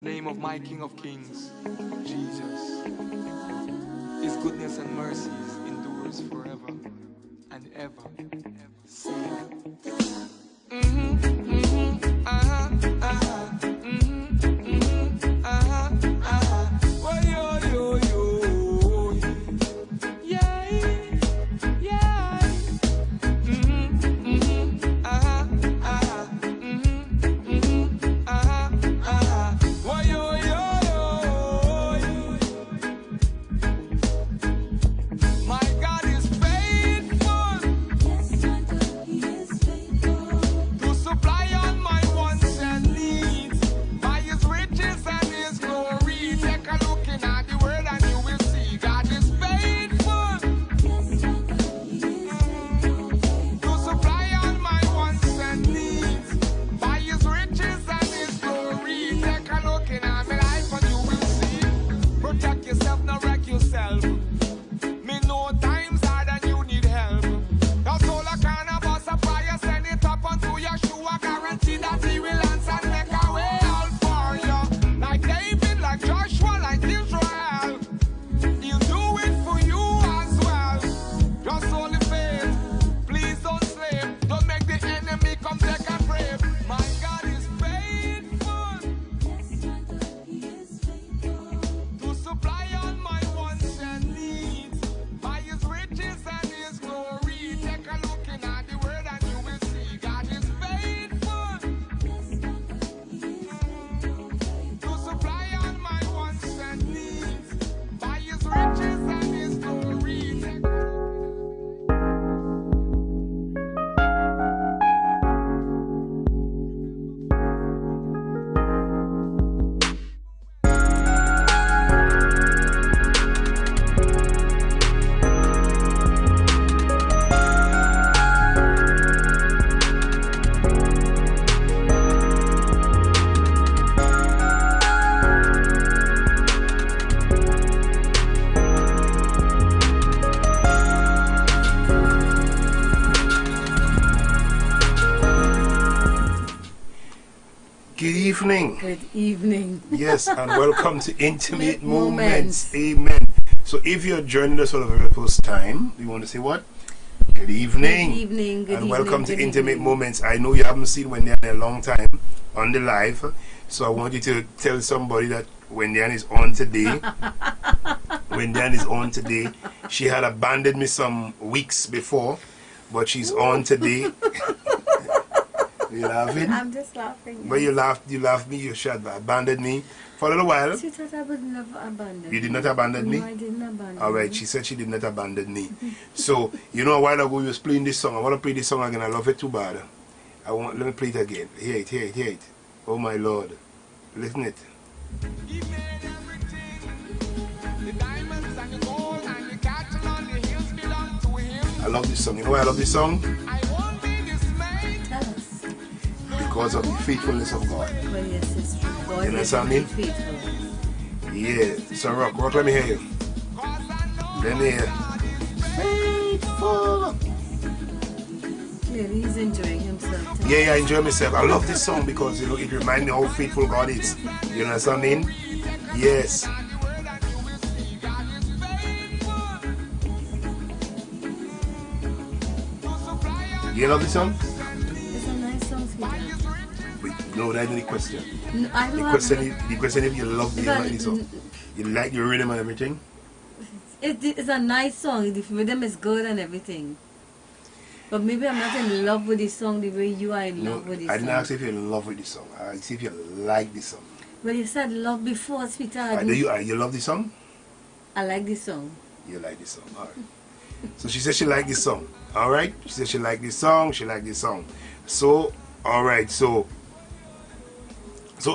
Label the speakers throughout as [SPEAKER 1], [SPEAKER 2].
[SPEAKER 1] Name of my King of Kings, Jesus. His goodness and mercies endures forever and ever. Sing. Oh, yo, yo, yo. Yeah, yeah. Oh, yo, yo, yo. My God is faithful. Yes, my God, He is faithful to supply all my wants and needs by His riches and His glory. Take a look in at the Word and you will see God is faithful. Yes, my God, He is faithful to supply all my wants and needs by His riches and His glory. Take a look in at my life and you will see. Protect yourself, not wreck yourself. Me know times hard and you need help. That's all I can about a prayer. Send it up onto your shoe. I guarantee that He will answer and make a way out for you. Like David, like Joshua, like Israel. He'll do it for you as well. Just only faith. Please don't slave. Don't make the enemy come take a grave. My God is faithful. Yes, my God, He is faithful to supply all my wants and needs by His riches and His glory. Take a look in at the Word and you will see God is faithful. Yes, my God, He is faithful to supply all my wants and needs by His riches and His glory. Take
[SPEAKER 2] Good evening.
[SPEAKER 3] Good evening.
[SPEAKER 2] Yes, and welcome to Intimate
[SPEAKER 3] Moments.
[SPEAKER 2] Moments. Amen. So if you're joining us for the very first time, we want to say what? Good evening.
[SPEAKER 3] Good evening. Good
[SPEAKER 2] and
[SPEAKER 3] evening.
[SPEAKER 2] welcome
[SPEAKER 3] good
[SPEAKER 2] to Intimate
[SPEAKER 3] evening.
[SPEAKER 2] Moments. I know you haven't seen Wendyann in a long time on the live, so I want you to tell somebody that Wendyann is on today. Wendyann is on today. She had abandoned me some weeks before, but she's on today. You laughing?
[SPEAKER 3] I'm just laughing.
[SPEAKER 2] But you laughed me, you should have abandoned me for a little while.
[SPEAKER 3] She thought I would never abandon
[SPEAKER 2] You did not abandon me?
[SPEAKER 3] No, I didn't abandon
[SPEAKER 2] Alright,
[SPEAKER 3] you.
[SPEAKER 2] she said she did not abandon me. So, you know, a while ago you was playing this song. I want to play this song again. I love it too bad. Let me play it again. Hear it, hear it, hear it. Oh my Lord. Listen it.
[SPEAKER 1] He made everything. The diamonds and the gold and the cattle on the hills belong to Him.
[SPEAKER 2] I love this song. You know why I love this song?
[SPEAKER 1] I won't be dismayed.
[SPEAKER 3] Tell us.
[SPEAKER 2] Because of the faithfulness of God.
[SPEAKER 3] Well, yes, it's true. God
[SPEAKER 2] You know
[SPEAKER 3] is
[SPEAKER 2] what I mean?
[SPEAKER 3] faithful.
[SPEAKER 2] Yeah. So rock, let me hear you. Let me hear. Faithful.
[SPEAKER 3] Clearly, he's enjoying himself. Tell
[SPEAKER 2] Yeah, I enjoy myself. I love this song because you know it reminds me how faithful God is. You know what I mean? Yes. You love this song?
[SPEAKER 3] It's a nice song, sweetheart.
[SPEAKER 2] Wait, no, that's not the question.
[SPEAKER 3] No, I don't
[SPEAKER 2] The
[SPEAKER 3] have...
[SPEAKER 2] question if you love you like this song. You like your rhythm and everything?
[SPEAKER 3] It's a nice song. The rhythm is good and everything. But maybe I'm not in love with this song the way you are in love with this
[SPEAKER 2] I
[SPEAKER 3] song.
[SPEAKER 2] didn't ask if you're in love with this song. I asked if you like this song.
[SPEAKER 3] Well, you said love before, sweetheart.
[SPEAKER 2] Do you love this song?
[SPEAKER 3] I like this song.
[SPEAKER 2] You like this song. Alright. So she said she liked this song. Alright? She said she liked this song. She liked this song. So, alright. So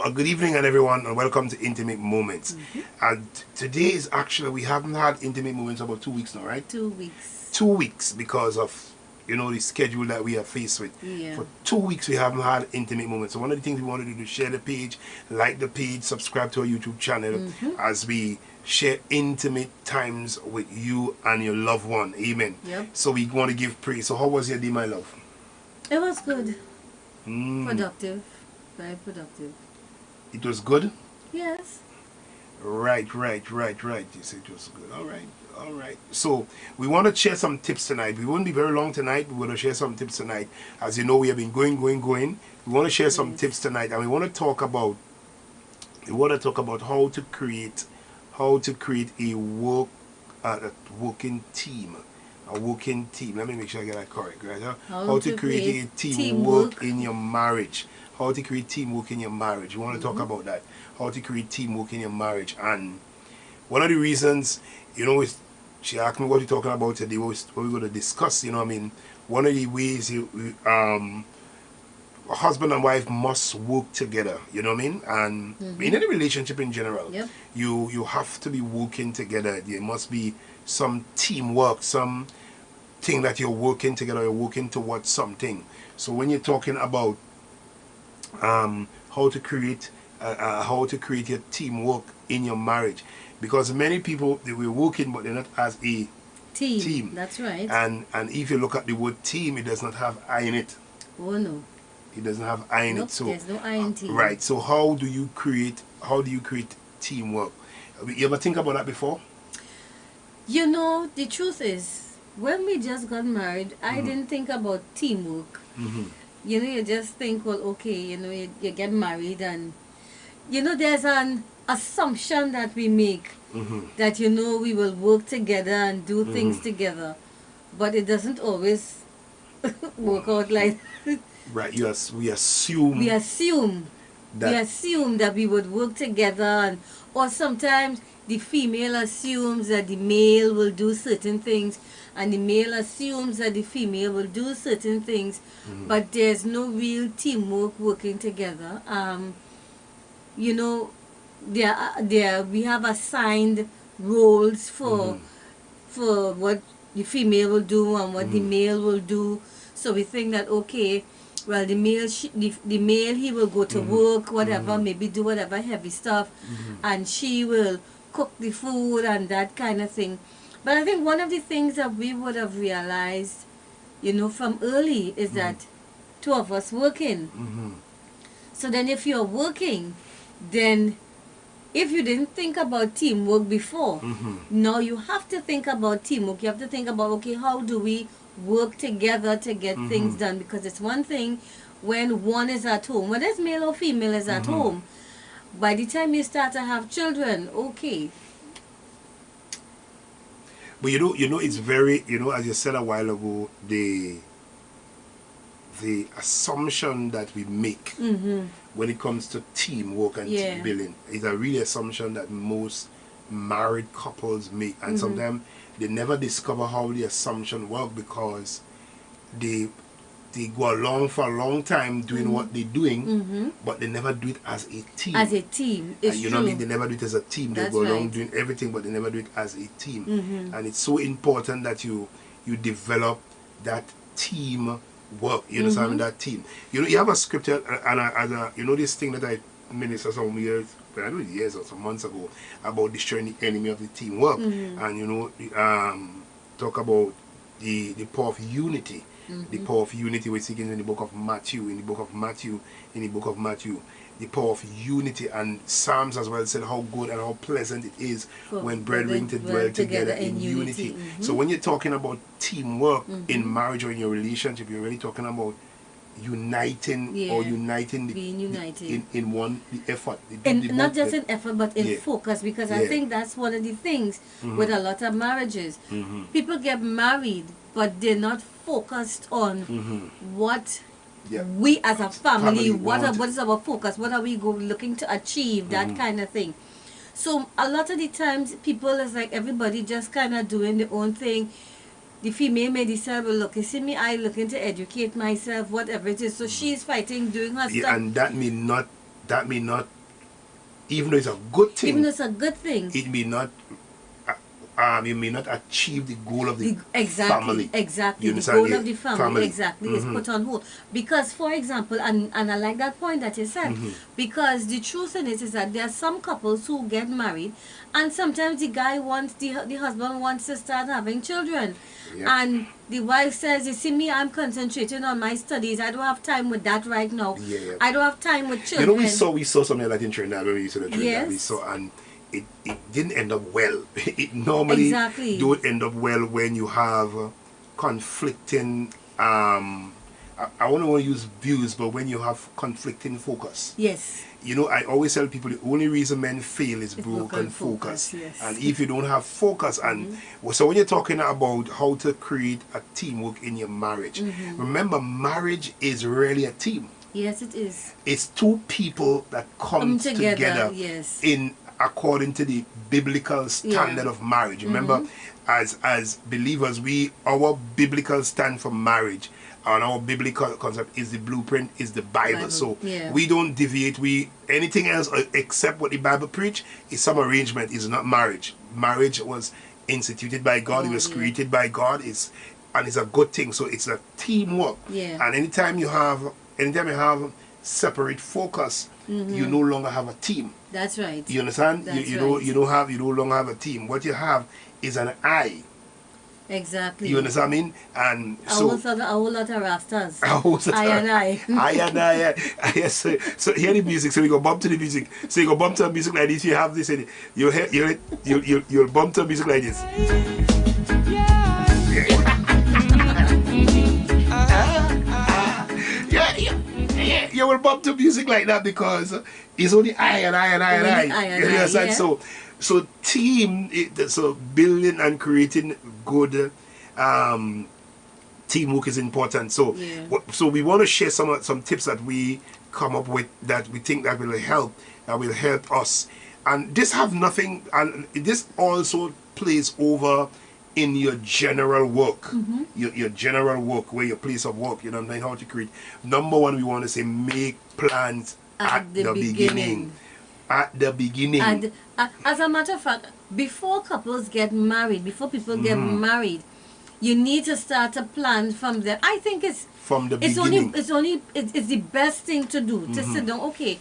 [SPEAKER 2] a good evening and everyone and welcome to Intimate Moments. And today is actually, we haven't had Intimate Moments about 2 weeks now, right?
[SPEAKER 3] 2 weeks.
[SPEAKER 2] 2 weeks because of, you know, the schedule that we are faced with.
[SPEAKER 3] Yeah.
[SPEAKER 2] For 2 weeks we haven't had Intimate Moments. So one of the things we want to do is share the page, like the page, subscribe to our YouTube channel as we share intimate times with you and your loved one. Amen.
[SPEAKER 3] Yep.
[SPEAKER 2] So we want to give praise. So how was your day, my love?
[SPEAKER 3] It was good. Productive. Very productive.
[SPEAKER 2] It was good?
[SPEAKER 3] Yes.
[SPEAKER 2] Right. You said it was good. All right. So we want to share some tips tonight. We won't be very long tonight. We want to share some tips tonight. As you know, we have been going. We want to share some tips tonight, and we want to talk about how to create a working team. A working team. Let me make sure I get that correct, right? How to create a teamwork in your marriage. How to create teamwork in your marriage. We want to talk about that. How to create teamwork in your marriage. And one of the reasons, she asked me what you're talking about today, what we're going to discuss, one of the ways a husband and wife must work together, and in any relationship in general, you have to be working together. There must be some teamwork, some thing that you're working together, you're working towards something. So when you're talking about how to create your teamwork in your marriage, because many people, they were working but they're not as a team.
[SPEAKER 3] That's right.
[SPEAKER 2] And if you look at the word team, it does not have I in it.
[SPEAKER 3] Oh no.
[SPEAKER 2] It doesn't have I in it. So
[SPEAKER 3] there's no I in team.
[SPEAKER 2] Right. So how do you create teamwork? You ever think about that before?
[SPEAKER 3] The truth is, when we just got married, I didn't think about teamwork. You just think, well, okay, you get married and, there's an assumption that we make that, we will work together and do things together. But it doesn't always work out like
[SPEAKER 2] right. We assume
[SPEAKER 3] that we would work together, or sometimes the female assumes that the male will do certain things, and the male assumes that the female will do certain things, but there's no real teamwork working together. We have assigned roles for what the female will do and what the male will do. So we think that, okay, well, the male he will go to work, whatever, maybe do whatever heavy stuff, and she will cook the food and that kind of thing. But I think one of the things that we would have realized, from early is that two of us working. So then if you're working, then if you didn't think about teamwork before, now you have to think about teamwork. You have to think about, okay, how do we work together to get things done? Because it's one thing when one is at home, whether it's male or female is at home. By the time you start to have children, okay.
[SPEAKER 2] But it's very, as you said a while ago, the assumption that we make when it comes to teamwork and team building is a real assumption that most married couples make, and sometimes they never discover how the assumption works, because they go along for a long time doing what they're doing, but they never do it as a team.
[SPEAKER 3] As a team, it's true.
[SPEAKER 2] What I mean? They never do it as a team. They go along doing everything, but they never do it as a team. And it's so important that you develop that team work. You understand that team. You have a scripture, and this thing that I ministered some years or some months ago about destroying the enemy of the teamwork, and talk about the power of unity. The power of unity we're seeking in the book of Matthew, the power of unity, and Psalms as well said how good and how pleasant it is when brethren to dwell together in unity. So when you're talking about teamwork in marriage or in your relationship, you're really talking about uniting
[SPEAKER 3] being united
[SPEAKER 2] in one effort.
[SPEAKER 3] Not just in effort, but in focus, because I think that's one of the things with a lot of marriages. People get married, but they're not focused on what we as a family what is our focus, what are we looking to achieve, that kind of thing. So a lot of the times people is like everybody just kind of doing their own thing. The female may decide, well, look, you see me, I looking to educate myself, whatever it is. So she's fighting, doing her stuff.
[SPEAKER 2] And that may not, even though it's a good thing.
[SPEAKER 3] Even though it's a good thing.
[SPEAKER 2] It may not you may not achieve the goal of the
[SPEAKER 3] Exactly,
[SPEAKER 2] family.
[SPEAKER 3] exactly.
[SPEAKER 2] You
[SPEAKER 3] The
[SPEAKER 2] understand?
[SPEAKER 3] goal of the family, exactly, is put on hold. Because, for example, and I like that point that you said, because the truth in it is that there are some couples who get married, and sometimes the guy wants, the husband wants to start having children.
[SPEAKER 2] Yeah.
[SPEAKER 3] And the wife says, you see me, I'm concentrating on my studies. I don't have time with that right now.
[SPEAKER 2] Yeah.
[SPEAKER 3] I don't have time with children.
[SPEAKER 2] You know, we saw something like that in Trinidad when we used to Trinidad.
[SPEAKER 3] Yes.
[SPEAKER 2] We saw, and it didn't end up well. It normally don't end up well when you have conflicting, I don't want to use views, but when you have conflicting focus.
[SPEAKER 3] Yes.
[SPEAKER 2] You know, I always tell people the only reason men fail is broken focus.
[SPEAKER 3] Yes.
[SPEAKER 2] And if you don't have focus, and so when you're talking about how to create a teamwork in your marriage, remember, marriage is really a team.
[SPEAKER 3] Yes, it is.
[SPEAKER 2] It's two people that come together
[SPEAKER 3] yes.
[SPEAKER 2] in according to the biblical standard of marriage. Remember, as believers, our biblical stand for marriage and our biblical concept is the blueprint, is the Bible. So we don't deviate. Anything else except what the Bible preach is some arrangement, is not marriage. Marriage was instituted by God, it was created by God, and it's a good thing. So it's a teamwork. And anytime you have separate focus, you no longer have a team.
[SPEAKER 3] That's right.
[SPEAKER 2] You understand?
[SPEAKER 3] That's
[SPEAKER 2] You
[SPEAKER 3] right.
[SPEAKER 2] you no longer have a team. What you have is an I.
[SPEAKER 3] Exactly.
[SPEAKER 2] You understand what I mean? And
[SPEAKER 3] a
[SPEAKER 2] so
[SPEAKER 3] whole lot of rastas.
[SPEAKER 2] I
[SPEAKER 3] and I.
[SPEAKER 2] I and I. Yes. So hear the music. So we go bump to the music. So you go bump to a music like this. You have this in it. You'll bump to a music like this. You will bump to music like that because it's only I and I and I and I. You understand? So team, so building and creating good teamwork is important. So we want to share some tips that we come up with that we think that will help us. And this have nothing, and this also plays over in your general work, your general work, where your place of work, you know what I mean, how to create. Number one, we want to say make plans at the beginning. At the beginning.
[SPEAKER 3] And as a matter of fact, before couples get married, before people get married, you need to start a plan from there. I think it's
[SPEAKER 2] from the beginning.
[SPEAKER 3] It's the best thing to do, to sit down. Okay,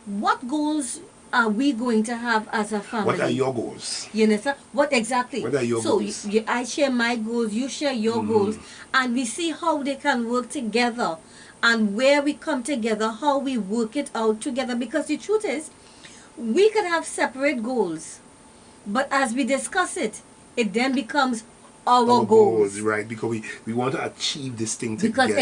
[SPEAKER 3] what goals are we going to have as a family?
[SPEAKER 2] What are your goals?
[SPEAKER 3] You understand? What exactly?
[SPEAKER 2] What are your goals?
[SPEAKER 3] So I share my goals, you share your goals, and we see how they can work together, and where we come together, how we work it out together. Because the truth is, we could have separate goals, but as we discuss it, it then becomes our goals.
[SPEAKER 2] Right? Because we want to achieve this thing together.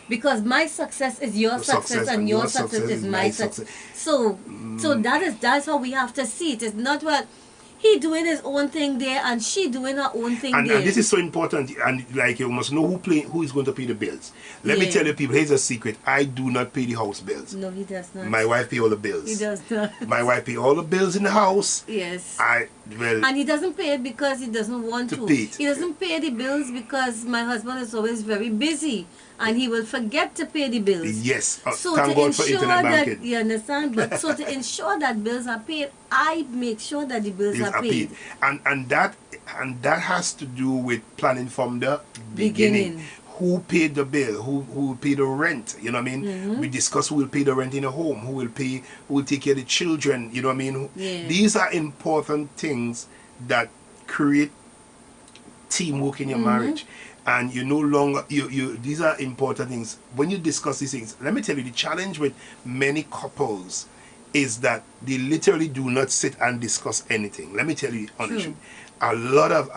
[SPEAKER 3] Because my success is your success, and your success is my success. So that's how we have to see it. It's not what he doing his own thing there and she doing her own thing there.
[SPEAKER 2] And this is so important. And like, you must know who is going to pay the bills. Let me tell you people, here's a secret. I do not pay the house bills.
[SPEAKER 3] No, he does not.
[SPEAKER 2] My wife pay all the bills.
[SPEAKER 3] He does not.
[SPEAKER 2] My wife pay all the bills in the house.
[SPEAKER 3] Yes.
[SPEAKER 2] And
[SPEAKER 3] he doesn't pay it because he doesn't want to.
[SPEAKER 2] Pay it.
[SPEAKER 3] He doesn't pay the bills because my husband is always very busy and he will forget to pay the bills.
[SPEAKER 2] Yes.
[SPEAKER 3] So
[SPEAKER 2] thank
[SPEAKER 3] to
[SPEAKER 2] God
[SPEAKER 3] ensure
[SPEAKER 2] for internet
[SPEAKER 3] that
[SPEAKER 2] banking.
[SPEAKER 3] you understand, but so to ensure that bills are paid, I make sure that the bills are paid.
[SPEAKER 2] And that has to do with planning from the beginning. Who paid the bill? Who paid the rent? You know what I mean? We discuss who will pay the rent in a home, who will take care of the children, you know what I mean? These are important things that create teamwork in your marriage. And you no longer these are important things. When you discuss these things, let me tell you, the challenge with many couples is that they literally do not sit and discuss anything. Let me tell you honestly. A lot of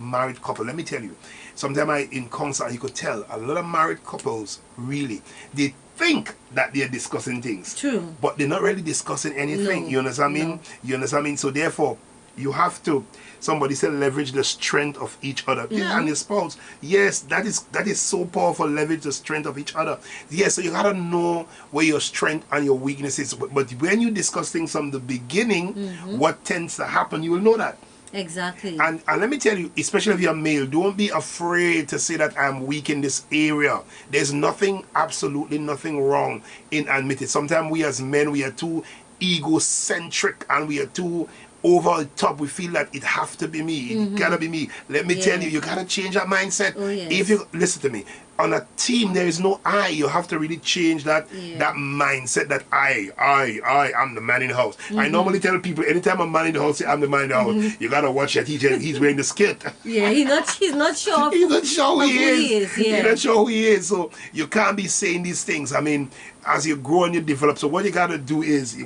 [SPEAKER 2] married couples, let me tell you, sometimes in counsel you could tell a lot of married couples really, they think that they're discussing things.
[SPEAKER 3] True.
[SPEAKER 2] But they're not really discussing anything.
[SPEAKER 3] No.
[SPEAKER 2] You understand what I mean?
[SPEAKER 3] No.
[SPEAKER 2] You understand what I mean? So therefore, you have to, somebody said, leverage the strength of each other. Yeah, and your spouse. Yes, that is so powerful, leverage the strength of each other. Yes, so you gotta know where your strength and your weakness is. But when you discuss things from the beginning, what tends to happen, you will know that.
[SPEAKER 3] Exactly.
[SPEAKER 2] And let me tell you, especially if you're male, don't be afraid to say that I'm weak in this area. There's absolutely nothing wrong in admitting. Sometimes we as men, we are too egocentric and we are too over the top. We feel that it have to be me. It gotta be me. Let me tell you, you gotta change that mindset.
[SPEAKER 3] Oh, yes.
[SPEAKER 2] If you listen to me, on a team there is no I. You have to really change that that mindset that I'm the man in the house. I normally tell people anytime I'm man in the house, say I'm the man in the house. You gotta watch that he's wearing the skirt.
[SPEAKER 3] Yeah, he's not sure.
[SPEAKER 2] He's not sure who he is.
[SPEAKER 3] Yeah.
[SPEAKER 2] He's not sure who he is. So you can't be saying these things. I mean, as you grow and you develop. So what you gotta do is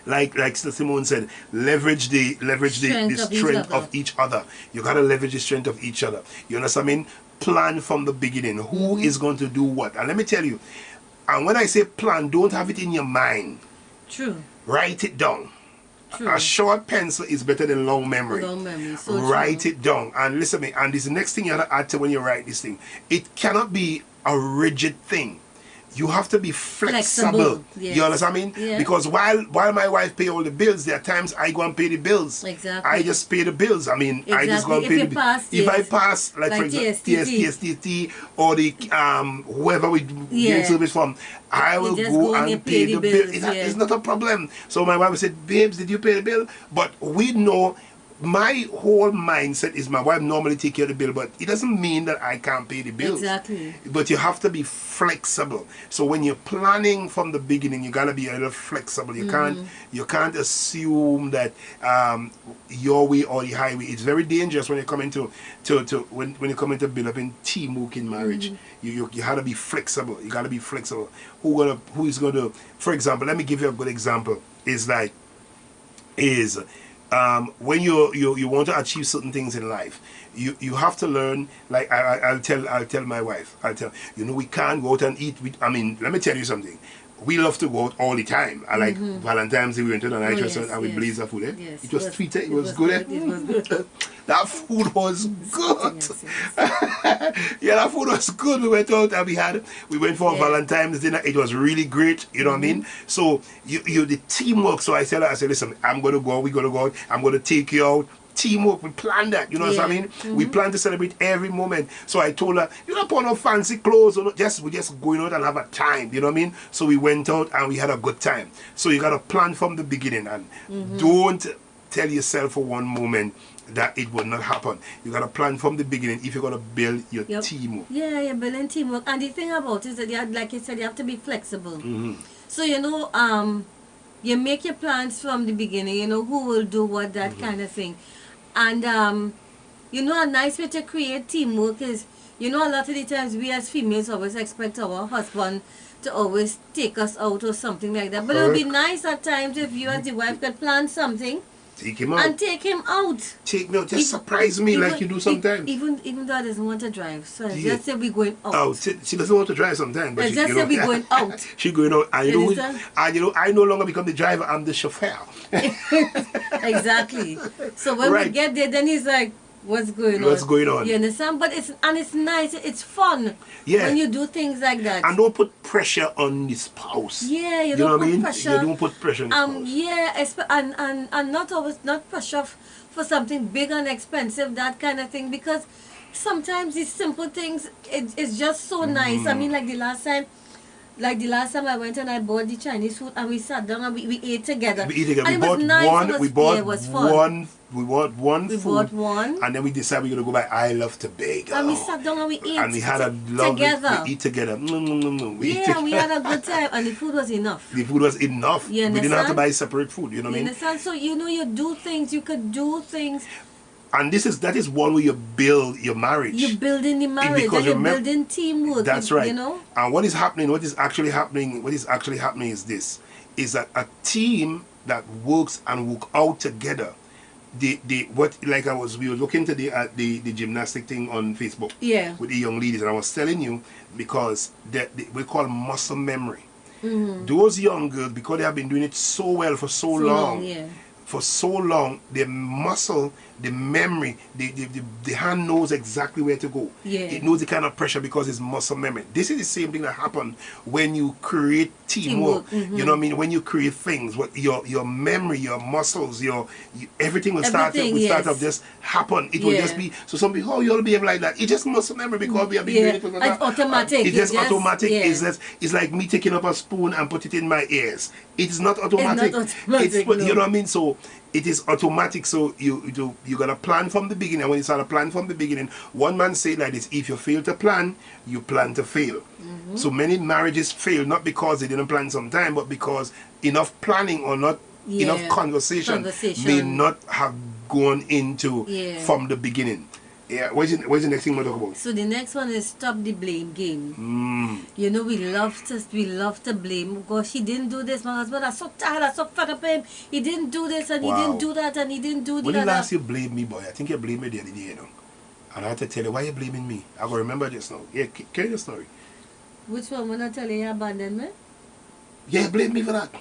[SPEAKER 2] like Sister Simone said, leverage the strength of each other. You gotta leverage the strength of each other. You understand? I mean, plan from the beginning. Who is going to do what? And let me tell you, and when I say plan, don't have it in your mind.
[SPEAKER 3] True.
[SPEAKER 2] Write it down.
[SPEAKER 3] True.
[SPEAKER 2] A short pencil is better than long memory.
[SPEAKER 3] Long memory. So
[SPEAKER 2] write
[SPEAKER 3] true.
[SPEAKER 2] it down. And listen to me, and this is the next thing you have to add to when you write this thing. It cannot be a rigid thing. You have to be flexible.
[SPEAKER 3] Yes.
[SPEAKER 2] You understand what I mean?
[SPEAKER 3] Yeah.
[SPEAKER 2] Because while my wife pay all the bills, there are times I go and pay the bills.
[SPEAKER 3] Exactly.
[SPEAKER 2] I just pay the bills. I mean, I just go and pay the bills. If I pass, like for example, TSTT or the whoever we get service from, I will go and pay the bill. It's not a problem. So my wife said, babes, did you pay the bill? But we know my whole mindset is my wife normally take care of the bill, but it doesn't mean that I can't pay the bills.
[SPEAKER 3] Exactly.
[SPEAKER 2] But you have to be flexible. So when you're planning from the beginning, you gotta be a little flexible. You can't assume that your way or the highway. It's very dangerous when you come into when you come into build up in teamwork in marriage. You have to be flexible. You gotta be flexible. Who is gonna, for example, let me give you a good example. When you want to achieve certain things in life, you have to learn. Like I'll tell my wife, we can't go out and eat. I mean, let me tell you something. We love to go out all the time. I like Valentine's Day, we went to the night restaurant and we blazed the food.
[SPEAKER 3] Yes,
[SPEAKER 2] it was treated. It was good.
[SPEAKER 3] It was good.
[SPEAKER 2] That food was good.
[SPEAKER 3] Yes.
[SPEAKER 2] Yeah, that food was good. We went out and we went for Valentine's dinner. It was really great. You know what I mean? So you the teamwork. So I said, listen, we're gonna go out. I'm gonna take you out. Teamwork, we plan that, you know what I mean? We plan to celebrate every moment. So I told her, you don't put no fancy clothes, or we're just going out and have a time, you know what I mean? So we went out and we had a good time. So you gotta plan from the beginning and don't tell yourself for one moment that it will not happen. You gotta plan from the beginning if you're gonna build your teamwork. Yeah,
[SPEAKER 3] you're building teamwork. And the thing about it is that like you said, you have to be flexible. So you make your plans from the beginning, who will do what, that kind of thing. And, a nice way to create teamwork is, a lot of the times we as females always expect our husband to always take us out or something like that. But it would be nice at times if you as the wife could plan something.
[SPEAKER 2] Take him out.
[SPEAKER 3] And take him out.
[SPEAKER 2] Take me out. Just surprise me like you do sometimes.
[SPEAKER 3] Even though I doesn't want to drive. So just say we're going out.
[SPEAKER 2] Oh, she doesn't want to drive sometimes. But
[SPEAKER 3] just say we're going out.
[SPEAKER 2] She's going out. And I no longer become the driver. I'm the chauffeur.
[SPEAKER 3] Exactly. So when we get there, then he's like, what's going on? You understand? But it's nice. It's fun when you do things like that.
[SPEAKER 2] And don't put pressure on the spouse.
[SPEAKER 3] Yeah, you
[SPEAKER 2] know
[SPEAKER 3] don't
[SPEAKER 2] what I mean?
[SPEAKER 3] pressure.
[SPEAKER 2] You don't put pressure on the spouse.
[SPEAKER 3] Yeah, and not pressure for something big and expensive, that kind of thing. Because sometimes these simple things, it's just so nice. I mean, like the last time I went and I bought the Chinese food and we sat down and we ate together.
[SPEAKER 2] We bought one and then we decided we're going to go by I Love Tobago.
[SPEAKER 3] And we sat down and we ate
[SPEAKER 2] and we had a lovely together. We eat together.
[SPEAKER 3] We had a good time and the food was enough.
[SPEAKER 2] The food was enough.
[SPEAKER 3] We
[SPEAKER 2] didn't have to buy separate food, you know what I mean?
[SPEAKER 3] Understand? So you do things, you could do things.
[SPEAKER 2] And that is one way you build your marriage.
[SPEAKER 3] You're building the marriage and you're building teamwork.
[SPEAKER 2] That's right. And what is actually happening is this, is that a team that works and work out together, we were looking today at the gymnastic thing on Facebook with the young ladies, and I was telling you, because we call muscle memory. Those young girls, because they have been doing it so well for so long, their muscle the memory, the hand knows exactly where to go.
[SPEAKER 3] Yeah.
[SPEAKER 2] It knows the kind of pressure because it's muscle memory. This is the same thing that happens when you create teamwork.
[SPEAKER 3] Mm-hmm.
[SPEAKER 2] You know what I mean? When you create things, what your memory, your muscles, everything will start to just happen. It will just be, so some people, oh, you'll behave like that. It's just muscle memory because we have been doing it for
[SPEAKER 3] it's automatic.
[SPEAKER 2] It's just automatic. It's like me taking up a spoon and put it in my ears. It's not automatic.
[SPEAKER 3] It's not automatic, no.
[SPEAKER 2] You know what I mean? So it is automatic. So you gotta plan from the beginning. And when you start to plan from the beginning, one man said like this: if you fail to plan, you plan to fail. So many marriages fail not because they didn't plan sometime, but because enough planning or not enough conversation may not have gone into from the beginning. Yeah, what's the next thing we'll talk about?
[SPEAKER 3] So the next one is stop the blame game. You know, we love to blame. Gosh, he didn't do this. My husband, I'm so tired, I'm so fed up of him. He didn't do this and he didn't do that and he didn't do the
[SPEAKER 2] When
[SPEAKER 3] other.
[SPEAKER 2] last you blamed me, boy? I think you blamed me the other day, you know. And I had to tell you, why you blaming me? I go remember this now. Yeah, carry the story.
[SPEAKER 3] Which one? When I tell you abandoned me?
[SPEAKER 2] Yeah, blame me for that.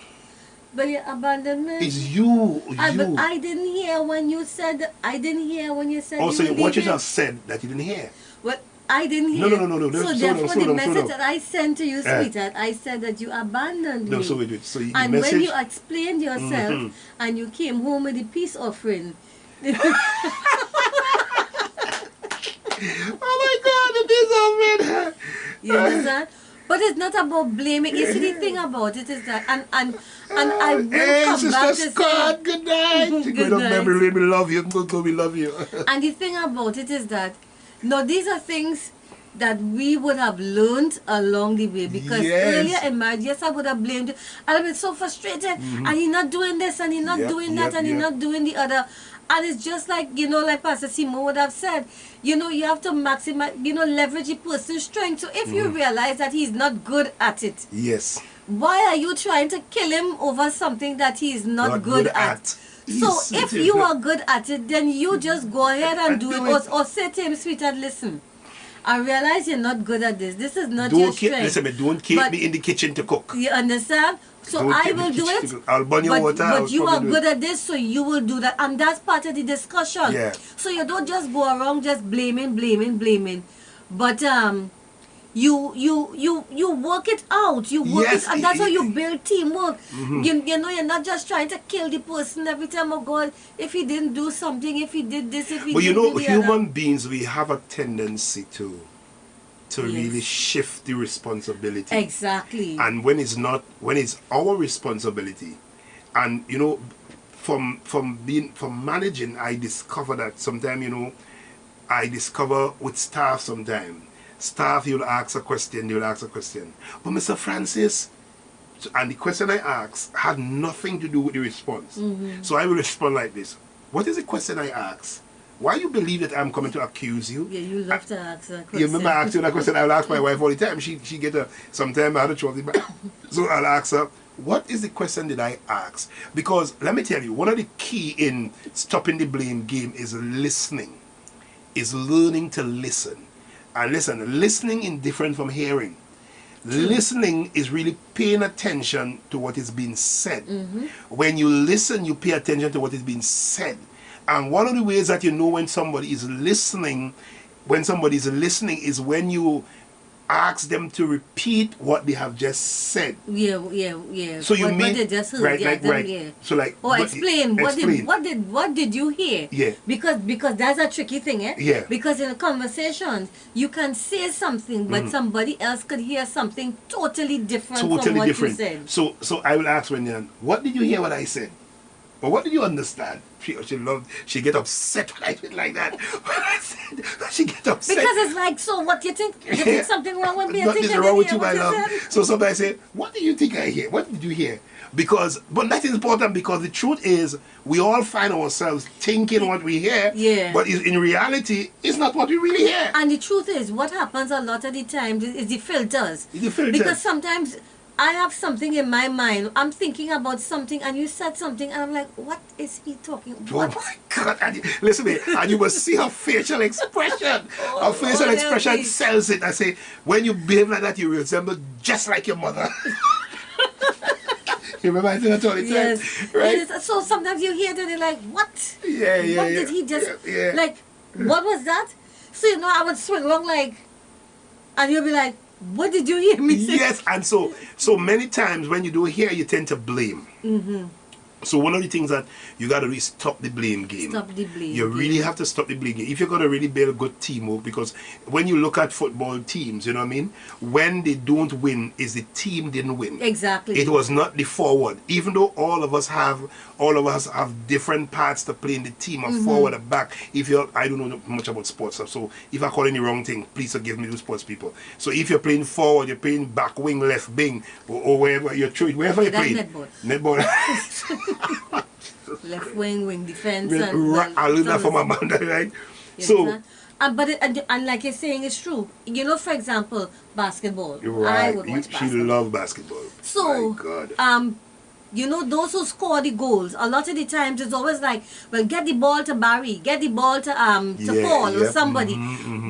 [SPEAKER 3] But you abandoned me.
[SPEAKER 2] It's you.
[SPEAKER 3] But I didn't hear when you said. I didn't hear when you said.
[SPEAKER 2] Also, what you just said that you didn't hear.
[SPEAKER 3] Well, I didn't hear.
[SPEAKER 2] No.
[SPEAKER 3] So therefore, the message that I sent to you, sweetheart, I said that you abandoned me.
[SPEAKER 2] No, so wait. So the
[SPEAKER 3] and
[SPEAKER 2] message,
[SPEAKER 3] when you explained yourself and you came home with the peace offering.
[SPEAKER 2] Oh my God, the peace offering.
[SPEAKER 3] You understand? But it's not about blaming. You see, the thing about it is that, and I will come back to
[SPEAKER 2] Scott, good night. Good night. We love you. We love you.
[SPEAKER 3] And the thing about it is that, no, these are things that we would have learned along the way. Because earlier in marriage, yes, I would have blamed you. I'd have been so frustrated. And he's not doing this, and he's not doing that, and he's not doing the other. And it's just like, you know, like Pastor Simon would have said, you know, you have to maximize, you know, leverage a person's strength. So if you realize that he's not good at it,
[SPEAKER 2] yes,
[SPEAKER 3] why are you trying to kill him over something that he is not good at? So if you are good at it, then you just go ahead and do it. Or say to him, sweetheart, listen, I realize you're not good at this. This is not your strength.
[SPEAKER 2] Listen, don't keep me in the kitchen to cook.
[SPEAKER 3] You understand? So I will do it.
[SPEAKER 2] I'll burn your water.
[SPEAKER 3] But you are good at this, so you will do that. And that's part of the discussion.
[SPEAKER 2] Yeah.
[SPEAKER 3] So you don't just go around just blaming. But you work it out. You work it, and that's how you build teamwork. You know, you're not just trying to kill the person every time. Oh God, if he didn't do something, if he did this, if he
[SPEAKER 2] but
[SPEAKER 3] did
[SPEAKER 2] you know,
[SPEAKER 3] the
[SPEAKER 2] human
[SPEAKER 3] other.
[SPEAKER 2] beings, we have a tendency to really shift the responsibility.
[SPEAKER 3] Exactly.
[SPEAKER 2] And when it's our responsibility, and you know, from managing, I discover that sometimes, you know, I discover with staff sometimes. Staff, you'll ask a question, But Mr. Francis, and the question I asked had nothing to do with the response. So I will respond like this. What is the question I asked? Why you believe that I'm coming to accuse you?
[SPEAKER 3] Yeah, you love to ask that question.
[SPEAKER 2] You remember I asked you that question? I'll ask my wife all the time. She get sometimes I had a trouble. So I'll ask her, what is the question that I ask? Because let me tell you, one of the key in stopping the blame game is listening. Is learning to listen. And listen, listening is different from hearing. Listening is really paying attention to what is being said. When you listen, you pay attention to what is being said. And one of the ways that you know when somebody is listening, is when you ask them to repeat what they have just said.
[SPEAKER 3] Yeah.
[SPEAKER 2] So you mean
[SPEAKER 3] they just heard,
[SPEAKER 2] right. So like,
[SPEAKER 3] or explain what did you hear?
[SPEAKER 2] Yeah.
[SPEAKER 3] Because that's a tricky thing, eh?
[SPEAKER 2] Yeah.
[SPEAKER 3] Because in a conversation you can say something, but somebody else could hear something totally different from what you said.
[SPEAKER 2] So I will ask Wendyann, what did you hear what I said? Or what did you understand? She get upset when I did like that. She get upset.
[SPEAKER 3] Because it's like, so what you think? You think something wrong with me?
[SPEAKER 2] Nothing's wrong with you, my love. So somebody say, what do you think I hear? What did you hear? But that is important because the truth is, we all find ourselves thinking what we hear, but in reality, it's not what we really hear.
[SPEAKER 3] And the truth is, what happens a lot of the time is the filters. Because sometimes I have something in my mind. I'm thinking about something, and you said something, and I'm like, what is he talking about?
[SPEAKER 2] Oh my God. Listen to me. And you will see her facial expression. Her facial expression sells it. I say, when you behave like that, you resemble just like your mother. You remember I said that all the time?
[SPEAKER 3] Yes.
[SPEAKER 2] Right?
[SPEAKER 3] Yes. So sometimes you hear that and you're like, what?
[SPEAKER 2] Yeah.
[SPEAKER 3] What did he just,
[SPEAKER 2] Yeah.
[SPEAKER 3] like, what was that? So, you know, I would swing along like, and you'll be like, what did you hear me say?
[SPEAKER 2] Yes, and so many times when you do hear, you tend to blame.
[SPEAKER 3] Mm-hmm.
[SPEAKER 2] So one of the things that you got to really stop the blame game.
[SPEAKER 3] Stop the blame
[SPEAKER 2] You really
[SPEAKER 3] game.
[SPEAKER 2] have to stop the blame game. If you're going to really build good teamwork, because when you look at football teams, you know what I mean? When they don't win, is the team didn't win.
[SPEAKER 3] Exactly.
[SPEAKER 2] It was not the forward. Even though all of us have different parts to play in the team, a forward, a back. I don't know much about sports, so if I call any wrong thing, please forgive me to sports people. So if you're playing forward, you're playing back wing, left wing, or wherever you're throwing, wherever you're playing. Netball.
[SPEAKER 3] Left wing defense.
[SPEAKER 2] I learned that from Amanda, right?
[SPEAKER 3] Yes,
[SPEAKER 2] So,
[SPEAKER 3] and like you're saying, it's true. You know, for example, basketball.
[SPEAKER 2] right,
[SPEAKER 3] I would watch
[SPEAKER 2] she
[SPEAKER 3] basketball.
[SPEAKER 2] loved basketball.
[SPEAKER 3] So,
[SPEAKER 2] My God.
[SPEAKER 3] you know, those who score the goals, a lot of the times it's always like, well, get the ball to Barry, get the ball to Paul or somebody.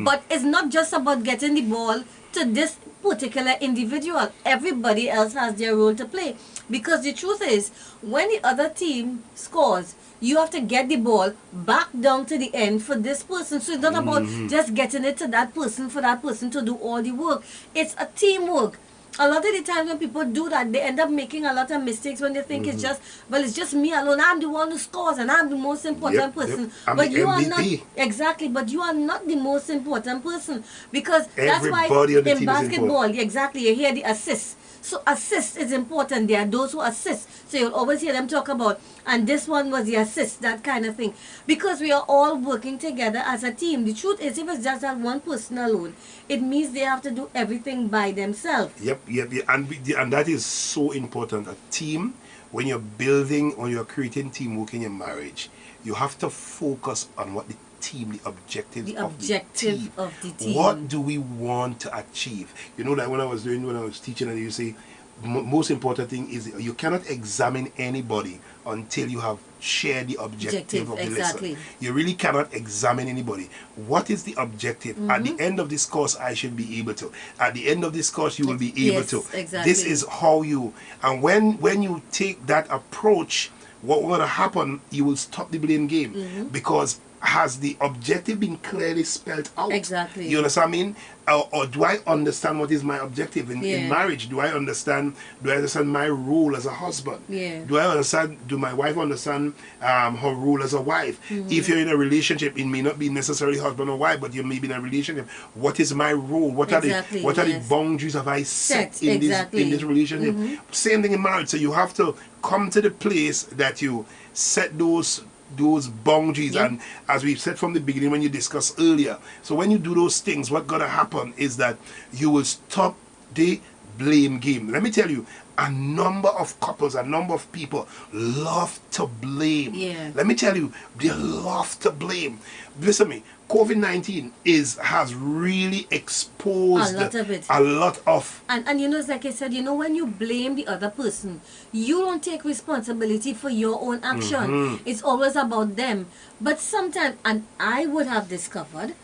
[SPEAKER 3] But it's not just about getting the ball to this particular individual. Everybody else has their role to play. Because the truth is, when the other team scores, you have to get the ball back down to the end for this person. So it's not about just getting it to that person for that person to do all the work. It's a teamwork. A lot of the times when people do that, they end up making a lot of mistakes when they think it's just me alone. I'm the one who scores and I'm the most important person.
[SPEAKER 2] I'm
[SPEAKER 3] But
[SPEAKER 2] the
[SPEAKER 3] you are
[SPEAKER 2] MVP.
[SPEAKER 3] not, exactly, but you are not the most important person. Because
[SPEAKER 2] Everybody
[SPEAKER 3] that's
[SPEAKER 2] on
[SPEAKER 3] why
[SPEAKER 2] the
[SPEAKER 3] in
[SPEAKER 2] team is
[SPEAKER 3] basketball,
[SPEAKER 2] important.
[SPEAKER 3] exactly, you hear the assist. So assist is important. There are those who assist. So you'll always hear them talk about, and this one was the assist, that kind of thing. Because we are all working together as a team. The truth is, if it's just that one person alone, it means they have to do everything by themselves.
[SPEAKER 2] Yep. And that is so important. A team, when you're building or you're creating teamwork in your marriage, you have to focus on what the objective of the team. What do we want to achieve? You know, that when I was teaching, and you say, most important thing is you cannot examine anybody until you have shared the objective of the lesson. You really cannot examine anybody. What is the objective? At the end of this course, I should be able to. At the end of this course, you will be able to.
[SPEAKER 3] Exactly.
[SPEAKER 2] This is how you. And when you take that approach, what will happen? You will stop the blame game because has the objective been clearly spelled out?
[SPEAKER 3] Exactly.
[SPEAKER 2] You understand what I mean? Or do I understand what is my objective in marriage? Do I understand my role as a husband?
[SPEAKER 3] Yeah.
[SPEAKER 2] Do my wife understand her role as a wife? If you're in a relationship, it may not be necessarily husband or wife, but you may be in a relationship. What is my role? What are the boundaries have I set in this relationship? Same thing in marriage. So you have to come to the place that you set those boundaries, and as we said from the beginning when you discussed earlier, so when you do those things, what's gonna happen is that you will stop the blame game. Let me tell you, a number of couples, a number of people love to blame. Let me tell you, they love to blame. Listen to me, COVID-19 has really exposed
[SPEAKER 3] a lot of it.
[SPEAKER 2] A lot of.
[SPEAKER 3] And you know, like I said, you know, when you blame the other person, you don't take responsibility for your own action. It's always about them. But sometimes, and I would have discovered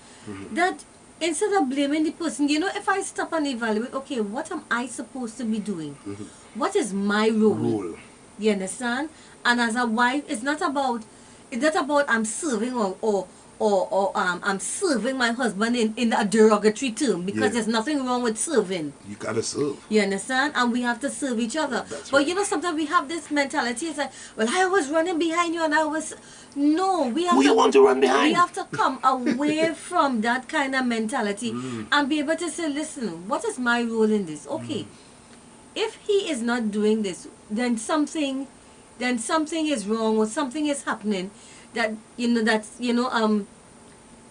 [SPEAKER 3] that instead of blaming the person, you know, if I stop and evaluate, okay, what am I supposed to be doing? What is my role? You understand? And as a wife, it's not about I'm serving or I'm serving my husband in a derogatory term, because there's nothing wrong with serving.
[SPEAKER 2] You gotta serve.
[SPEAKER 3] You understand? And we have to serve each other. But you know, sometimes we have this mentality. It's like, well, I was running behind you, and I was. No, we have.
[SPEAKER 2] Who you want to run behind?
[SPEAKER 3] We have to come away from that kind of mentality and be able to say, listen, what is my role in this? Okay, if he is not doing this, then something is wrong, or something is happening that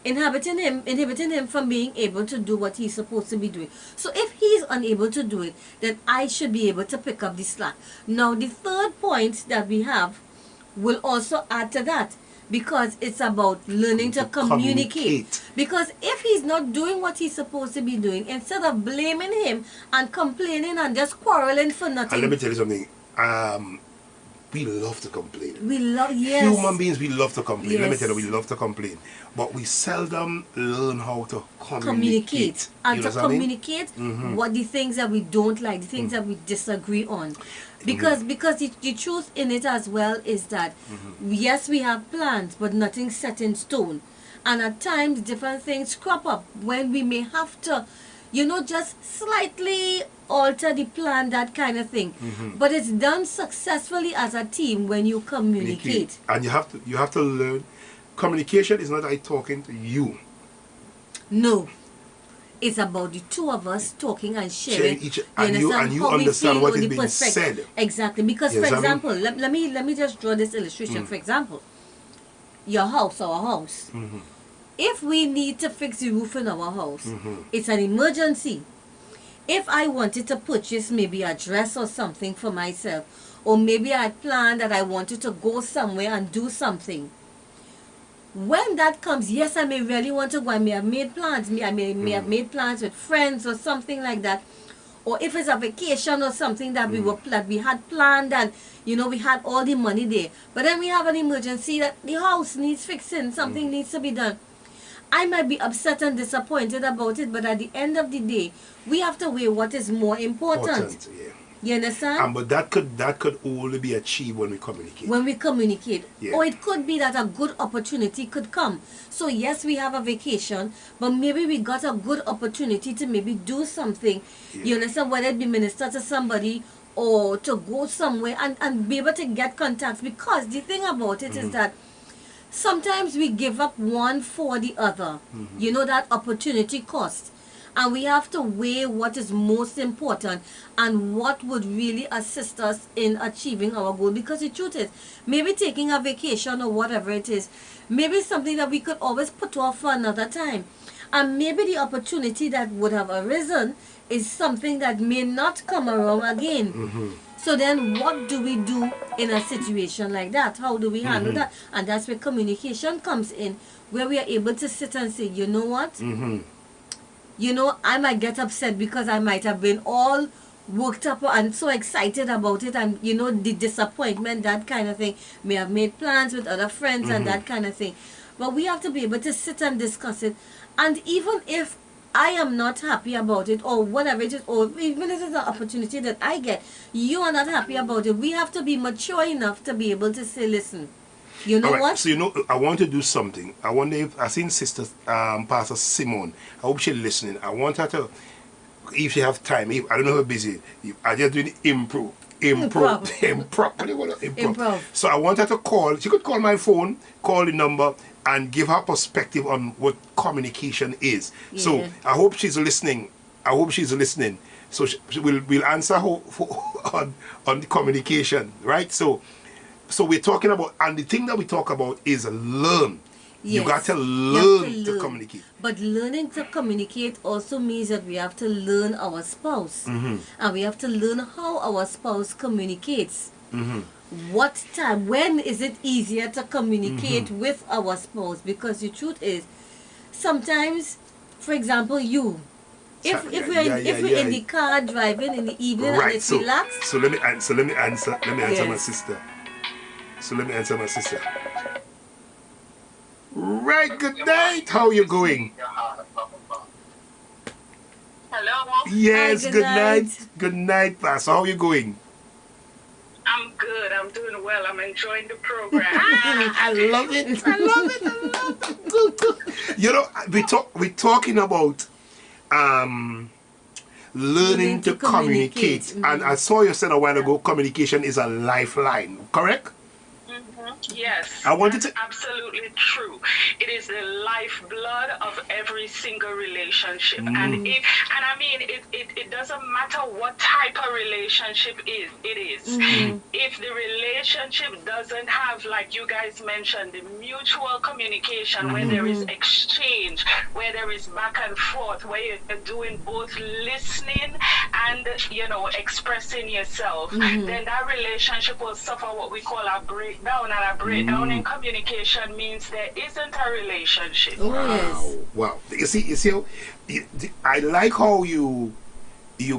[SPEAKER 3] inhibiting him from being able to do what he's supposed to be doing. So if he's unable to do it, then I should be able to pick up the slack. Now the third point that we have will also add to that, because it's about learning to communicate. Because if he's not doing what he's supposed to be doing, instead of blaming him and complaining and just quarreling for nothing.
[SPEAKER 2] And let me tell you something. we love to complain.
[SPEAKER 3] We love, yes.
[SPEAKER 2] Human beings, we love to complain.
[SPEAKER 3] Yes.
[SPEAKER 2] Let me tell you, we love to complain. But we seldom learn how to communicate.
[SPEAKER 3] And
[SPEAKER 2] You
[SPEAKER 3] to
[SPEAKER 2] know what I mean?
[SPEAKER 3] communicate what the things that we don't like, the things that we disagree on. Because the truth in it as well is that, yes, we have plans, but nothing's set in stone. And at times, different things crop up when we may have to, just slightly alter the plan, that kind of thing. But it's done successfully as a team when you communicate.
[SPEAKER 2] And you have to learn. Communication is not like talking to you.
[SPEAKER 3] No. It's about the two of us talking and sharing.
[SPEAKER 2] And you understand what is being said.
[SPEAKER 3] Exactly. Because, for example, let me just draw this illustration. For example, your house, our house. If we need to fix the roof in our house, it's an emergency. If I wanted to purchase maybe a dress or something for myself, or maybe I planned that I wanted to go somewhere and do something, when that comes, yes, I may really want to go. I may have made plans. I may have made plans with friends or something like that. Or if it's a vacation or something that we had planned, and we had all the money there. But then we have an emergency that the house needs fixing. Something needs to be done. I might be upset and disappointed about it, but at the end of the day, we have to weigh what is more important.
[SPEAKER 2] Yeah.
[SPEAKER 3] You understand?
[SPEAKER 2] But that could only be achieved when we communicate.
[SPEAKER 3] When we communicate.
[SPEAKER 2] Yeah.
[SPEAKER 3] Or it could be that a good opportunity could come. So yes, we have a vacation, but maybe we got a good opportunity to maybe do something.
[SPEAKER 2] Yeah.
[SPEAKER 3] You understand? Whether it be minister to somebody or to go somewhere and be able to get contacts. Because the thing about it is that sometimes we give up one for the other. That opportunity cost. And we have to weigh what is most important and what would really assist us in achieving our goal. Because the truth is, maybe taking a vacation or whatever it is, maybe something that we could always put off for another time. And maybe the opportunity that would have arisen is something that may not come around again. So then what do we do in a situation like that? How do we handle that? And that's where communication comes in, where we are able to sit and say, you know what? I might get upset because I might have been all worked up and so excited about it, and the disappointment, that kind of thing. May have made plans with other friends and that kind of thing. But we have to be able to sit and discuss it. And even if I am not happy about it, or whatever it is, or even if it's an opportunity that I get, you are not happy about it, we have to be mature enough to be able to say, listen, you know what?
[SPEAKER 2] So I want to do something. I wonder if I seen Sister Pastor Simone. I hope she's listening. I want her to, if she have time. I don't know how busy. I just doing improv. So I want her to call. She could call my phone, call the number, and give her perspective on what communication is. Yeah. So I hope she's listening. So we'll answer her on the communication, right? So we're talking about, and the thing that we talk about is learn. Yes. You got to learn to communicate.
[SPEAKER 3] But learning to communicate also means that we have to learn our spouse. And we have to learn how our spouse communicates. What time, when is it easier to communicate with our spouse? Because the truth is, sometimes, for example, if we're in the car driving in the evening and it's relaxed.
[SPEAKER 2] So let me answer my sister. So let me answer my sister. Right, good night. How are you going?
[SPEAKER 4] Hello?
[SPEAKER 2] Yes,
[SPEAKER 3] Hi,
[SPEAKER 2] good night. Good night, Pastor. How are you going?
[SPEAKER 4] I'm good. I'm doing well. I'm enjoying the program.
[SPEAKER 2] I love it. We're talking about learning to communicate. And I saw you said a while ago, communication is a lifeline, correct?
[SPEAKER 4] Yes, that's absolutely true. It is the lifeblood of every single relationship. And I mean, it doesn't matter what type of relationship it is. If the relationship doesn't have, like you guys mentioned, the mutual communication, where there is exchange, where there is back and forth, where you're doing both listening and, expressing yourself, then that relationship will suffer what we call a breakdown. And a breakdown in communication means there isn't a relationship.
[SPEAKER 2] Wow. You see, I like how you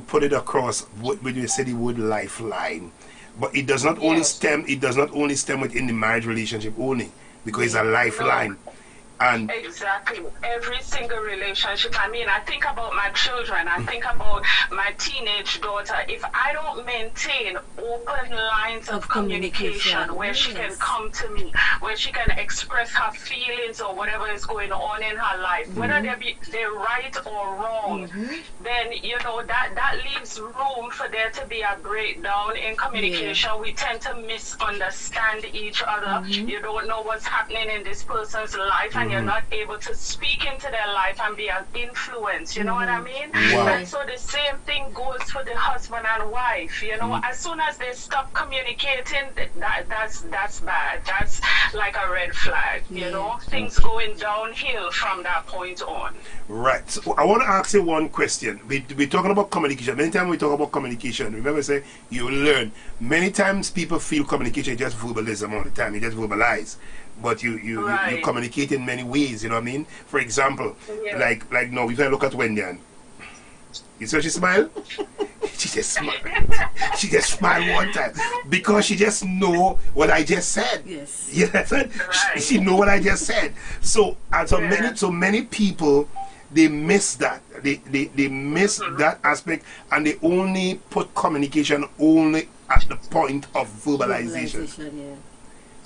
[SPEAKER 2] put it across when you say the word lifeline, But it does not only stem. It does not only stem within the marriage relationship only, because it's a lifeline. And
[SPEAKER 4] exactly, every single relationship. I mean, I think about my children, I think about my teenage daughter. If I don't maintain open lines of communication where she can come to me, where she can express her feelings or whatever is going on in her life, whether they're right or wrong, then you know that leaves room for there to be a breakdown in communication. We tend to misunderstand each other. You don't know what's happening in this person's life, and you're not able to speak into their life and be an influence, you know what I mean?
[SPEAKER 2] Wow.
[SPEAKER 4] And so the same thing goes for the husband and wife, you know, as soon as they stop communicating, that's bad. That's like a red flag, you know, things going downhill from that point on.
[SPEAKER 2] Right. So I want to ask you one question. We're talking about communication. Many times we talk about communication, remember I say you learn. Many times people feel communication is just verbalism all the time. You just verbalize. But you communicate in many ways, you know what I mean? For example, like no, if I look at Wendyann, you saw she smile? She just smiled. She just smiled one time because she just know what I just said. Yes. You know, she know what I just said. So so many people, they miss that. They miss that aspect, and they only put communication only at the point of verbalization.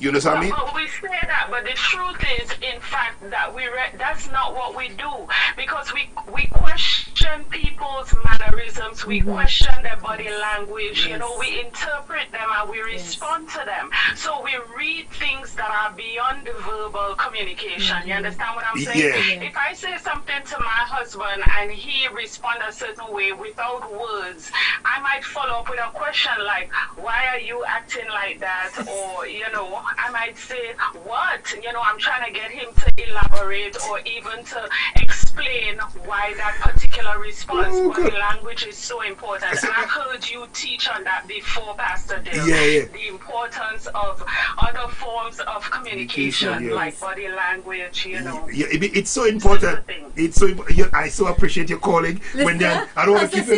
[SPEAKER 2] You understand me?
[SPEAKER 4] But we say that, but the truth is, in fact, that that's not what we do, because we question people's mannerisms, we question their body language, you know, we interpret them and we respond to them. So we read things that are beyond the verbal communication. You understand what I'm saying? If I say something to my husband and he responds a certain way without words, I might follow up with a question like, why are you acting like that? Or, you know, I might say, what? You know, I'm trying to get him to elaborate or even to explain why that particular response, body language is so important. And I've heard you teach on that before, Pastor Dill. The importance of other forms of communication, like body language, you know.
[SPEAKER 2] It's so important. It's so I so appreciate your calling. Wendyann, I don't want to keep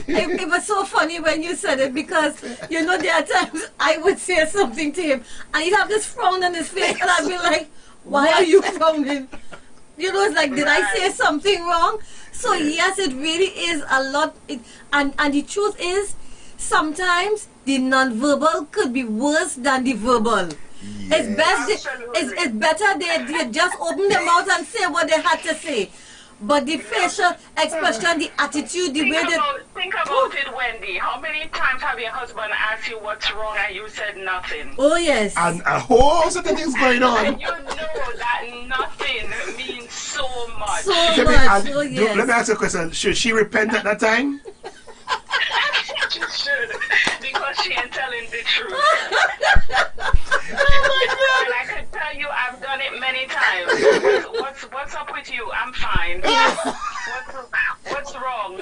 [SPEAKER 3] it was so funny when you said it, because, you know, there are times I would say something to him and he'd have this frown on his face and I'd be like, why are you frowning? You know, it's like, did I say something wrong? So yes, it really is a lot. And the truth is, sometimes the non-verbal could be worse than the verbal. It's better they just open their mouth and say what they had to say. But the facial expression, the attitude, the way they...
[SPEAKER 4] Think about it, Wendy. How many times have your husband asked you what's wrong and you said nothing?
[SPEAKER 3] Oh, yes.
[SPEAKER 2] And a whole set of things going on.
[SPEAKER 4] And you know that nothing means so much.
[SPEAKER 2] Let me ask you a question. Should she repent at that time?
[SPEAKER 4] She should, because she ain't telling the truth.
[SPEAKER 3] Oh my God!
[SPEAKER 4] And I can tell you, I've done it many times. What's up with you? I'm fine. What's wrong?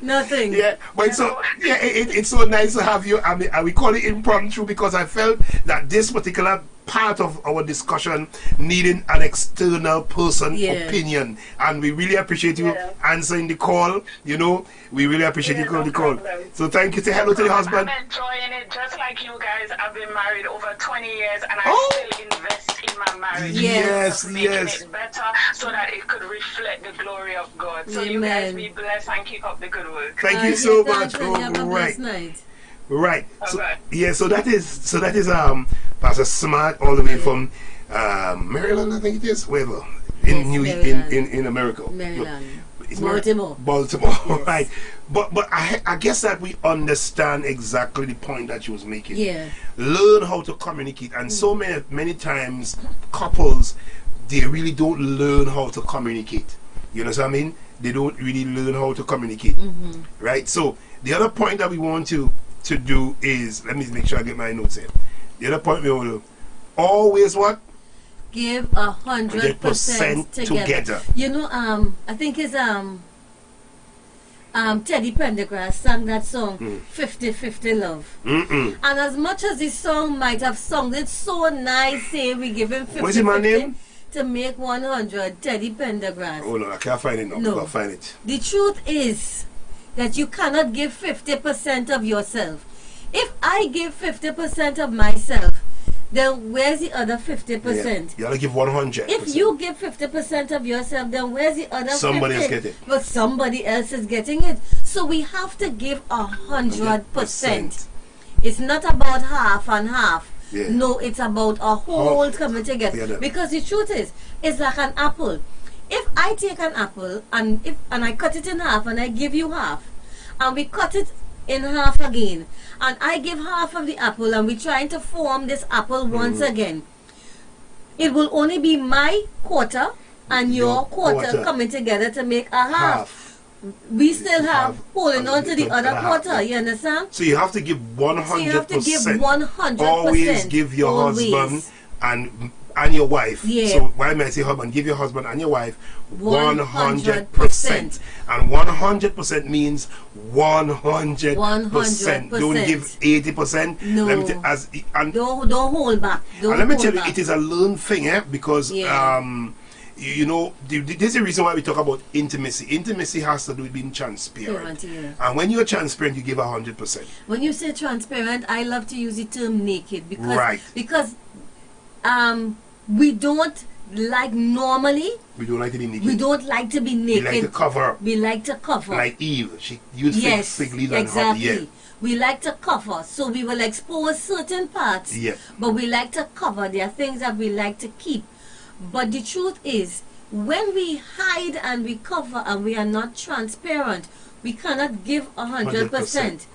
[SPEAKER 3] Nothing.
[SPEAKER 2] Yeah, but it's so nice to have you. I mean, we call it impromptu because I felt that this particular part of our discussion needing an external person opinion, and we really appreciate you answering the call. You know, we really appreciate you calling the call. So thank you. Say hello to the husband.
[SPEAKER 4] I'm enjoying it just like you guys. I've been married over 20 years and I still invest in my marriage. Making it better so that it could reflect the glory of God. So you guys be blessed and keep up the good work.
[SPEAKER 2] Thank you so much. Right. So that is Pastor Smart, all the way from Maryland, I think it is, wherever in America.
[SPEAKER 3] Maryland.
[SPEAKER 2] Baltimore, right? But I guess that we understand exactly the point that she was making. Learn how to communicate, and so many times couples, they really don't learn how to communicate. You know what I mean? They don't really learn how to communicate, right? So the other point that we want to do is, let me make sure I get my notes here. The other point we want to always what?
[SPEAKER 3] Give 100% together. You know, I think it's Teddy Pendergrass sang that song 50-50 Love. And as much as the song might have sounded so nice, say we give him 50-50.
[SPEAKER 2] What's my name?
[SPEAKER 3] To make 100, Teddy Pendergrass.
[SPEAKER 2] Oh no, I can't find it now.
[SPEAKER 3] No.
[SPEAKER 2] I can't find it.
[SPEAKER 3] The truth is that you cannot give 50% of yourself. If I give 50% of myself, then where's the other 50%?
[SPEAKER 2] You gotta give 100%.
[SPEAKER 3] If you give 50% of yourself, then where's the other 50%?
[SPEAKER 2] Somebody else get it.
[SPEAKER 3] But somebody else is getting it. So we have to give 100%. It's not about half and half.
[SPEAKER 2] Yeah.
[SPEAKER 3] No, it's about a whole coming together. Because the truth is, it's like an apple. If I take an apple and I cut it in half and I give you half, and we cut it in half again, and I give half of the apple, and we're trying to form this apple once again, it will only be my quarter and your quarter coming together to make a half. We still have holding on to the other quarter. You understand?
[SPEAKER 2] So you have to give 100%.
[SPEAKER 3] So you have to give 100%.
[SPEAKER 2] Always give your husband and your wife. Yeah. So why may I say husband? Give your husband and your wife 100%. And 100% means 100%. Don't give 80%.
[SPEAKER 3] No.
[SPEAKER 2] Let me
[SPEAKER 3] don't hold back.
[SPEAKER 2] And let me tell you, it is a learned thing, because you know, this is the reason why we talk about intimacy. Intimacy has to do with being transparent. And when you're transparent, you give 100%.
[SPEAKER 3] When you say transparent, I love to use the term naked because we don't like normally. We don't like to be naked. We don't like to be naked.
[SPEAKER 2] We like to cover.
[SPEAKER 3] We like to cover.
[SPEAKER 2] Like Eve, she used fig leaves and
[SPEAKER 3] exactly. We like to cover, so we will expose certain parts. But we like to cover. There are things that we like to keep. But the truth is, when we hide and we cover and we are not transparent, we cannot give 100%.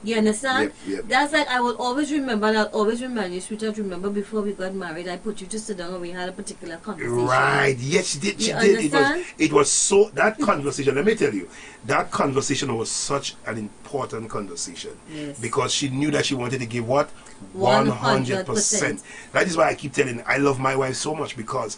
[SPEAKER 3] You understand? That's like, I will always remember, and I'll always remind you, sweetheart, remember before we got married, I put you to sit down and we had a particular conversation.
[SPEAKER 2] Right, yes, she did. She did. It was so, that conversation, let me tell you, that conversation was such an important conversation. Because she knew that she wanted to give what? 100%. That is why I keep telling, I love my wife so much because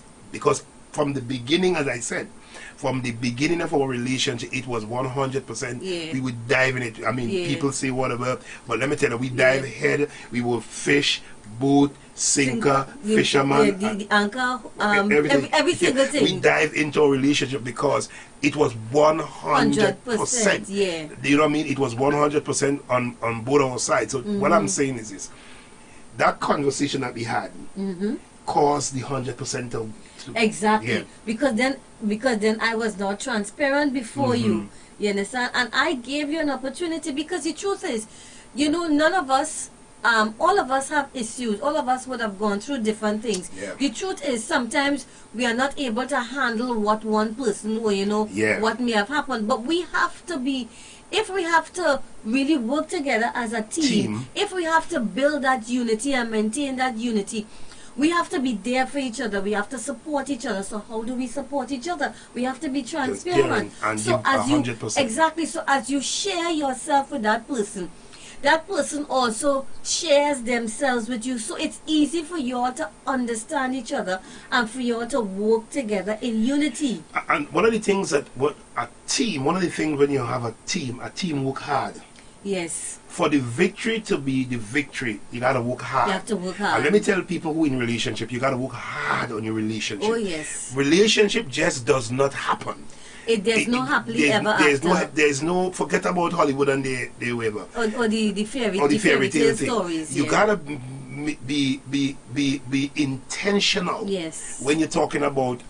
[SPEAKER 2] from the beginning, as I said, from the beginning of our relationship, it was 100%. We would dive in it. I mean, people say whatever, but let me tell you, we dive head. We will fish, boat, sinker, fisherman,
[SPEAKER 3] the anchor, every single thing.
[SPEAKER 2] We dive into a relationship because it was 100%. You know what I mean? It was 100% on both our sides. So what I'm saying is this: that conversation that we had caused the 100% to
[SPEAKER 3] exactly. Because then I was not transparent before you. You understand? And I gave you an opportunity, because the truth is, you know, none of us, all of us have issues. All of us would have gone through different things. The truth is, sometimes we are not able to handle what one person or, you know, what may have happened. But we have to be, if we have to really work together as a team, if we have to build that unity and maintain that unity, we have to be there for each other. We have to support each other. So how do we support each other? We have to be transparent.
[SPEAKER 2] And
[SPEAKER 3] so
[SPEAKER 2] give
[SPEAKER 3] as
[SPEAKER 2] 100%.
[SPEAKER 3] Exactly. So as you share yourself with that person also shares themselves with you. So it's easy for you all to understand each other and for you all to work together in unity.
[SPEAKER 2] And one of the things that one of the things when you have a team work hard.
[SPEAKER 3] Yes.
[SPEAKER 2] For the victory to be the victory, you gotta work hard.
[SPEAKER 3] You have to work hard.
[SPEAKER 2] And let me tell people who in relationship, you gotta work hard on your relationship.
[SPEAKER 3] Oh yes.
[SPEAKER 2] Relationship just does not happen.
[SPEAKER 3] There's no happily ever after.
[SPEAKER 2] There's no, forget about Hollywood and the whatever.
[SPEAKER 3] Or the fairy tale stories.
[SPEAKER 2] You gotta be intentional.
[SPEAKER 3] Yes.
[SPEAKER 2] When you're talking about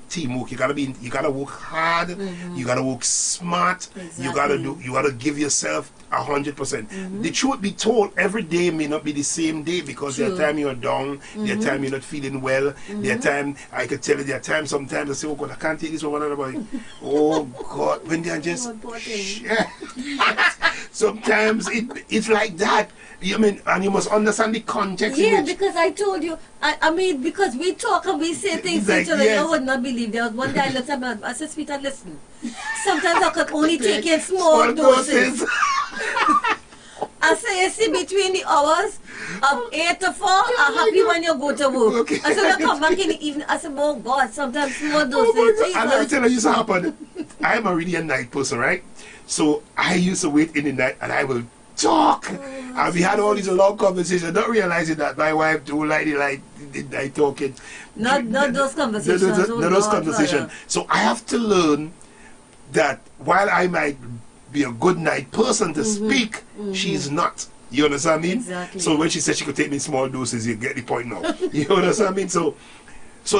[SPEAKER 2] teamwork, you gotta work hard. You gotta work smart.
[SPEAKER 3] Exactly.
[SPEAKER 2] You gotta give yourself 100%. The truth be told, every day may not be the same day, because there are times you're down, there are times you're not feeling well, there are times, I could tell you, there are times sometimes I say, oh God, I can't take this one another body. Oh God, when they're just sometimes it's like that. You mean, and you must understand the context.
[SPEAKER 3] Because I told you, I mean, because we talk and we say things to each other, you would not believe. There was one day I looked at me, I said, sweetheart, listen, sometimes I could only take in small doses. I say, you see, between the hours of 8 to 4, I'm happy when you go to work. I said, I come back in the evening. I said, oh God, sometimes small doses.
[SPEAKER 2] And let me tell you something happen. I'm a really a night person, right? So I used to wait in the night and I will talk. And we had all these long conversations, not realizing that my wife do like the night talking.
[SPEAKER 3] Not those conversations.
[SPEAKER 2] Those conversations. So I have to learn that while I might be a good night person to speak, she's not. You understand me?
[SPEAKER 3] Exactly.
[SPEAKER 2] So when she said she could take me in small doses, you get the point now. You understand me? So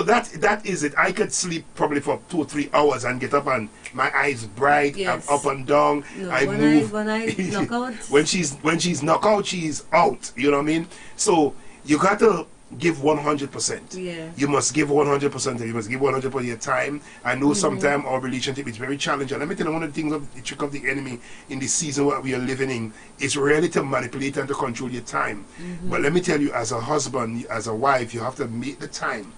[SPEAKER 2] that is it. I could sleep probably for 2 or 3 hours and get up and my eyes bright,
[SPEAKER 3] Yes.
[SPEAKER 2] I'm up and down.
[SPEAKER 3] No,
[SPEAKER 2] I
[SPEAKER 3] when
[SPEAKER 2] move.
[SPEAKER 3] when I knock out.
[SPEAKER 2] when she's knocked out, she's out. You know what I mean? So you got to give 100%.
[SPEAKER 3] Yeah.
[SPEAKER 2] You must give 100%. You must give 100% of your time. I know sometimes our relationship is very challenging. Let me tell you, one of the things of the trick of the enemy in this season what we are living in is really to manipulate and to control your time. But let me tell you, as a husband, as a wife, you have to make the time.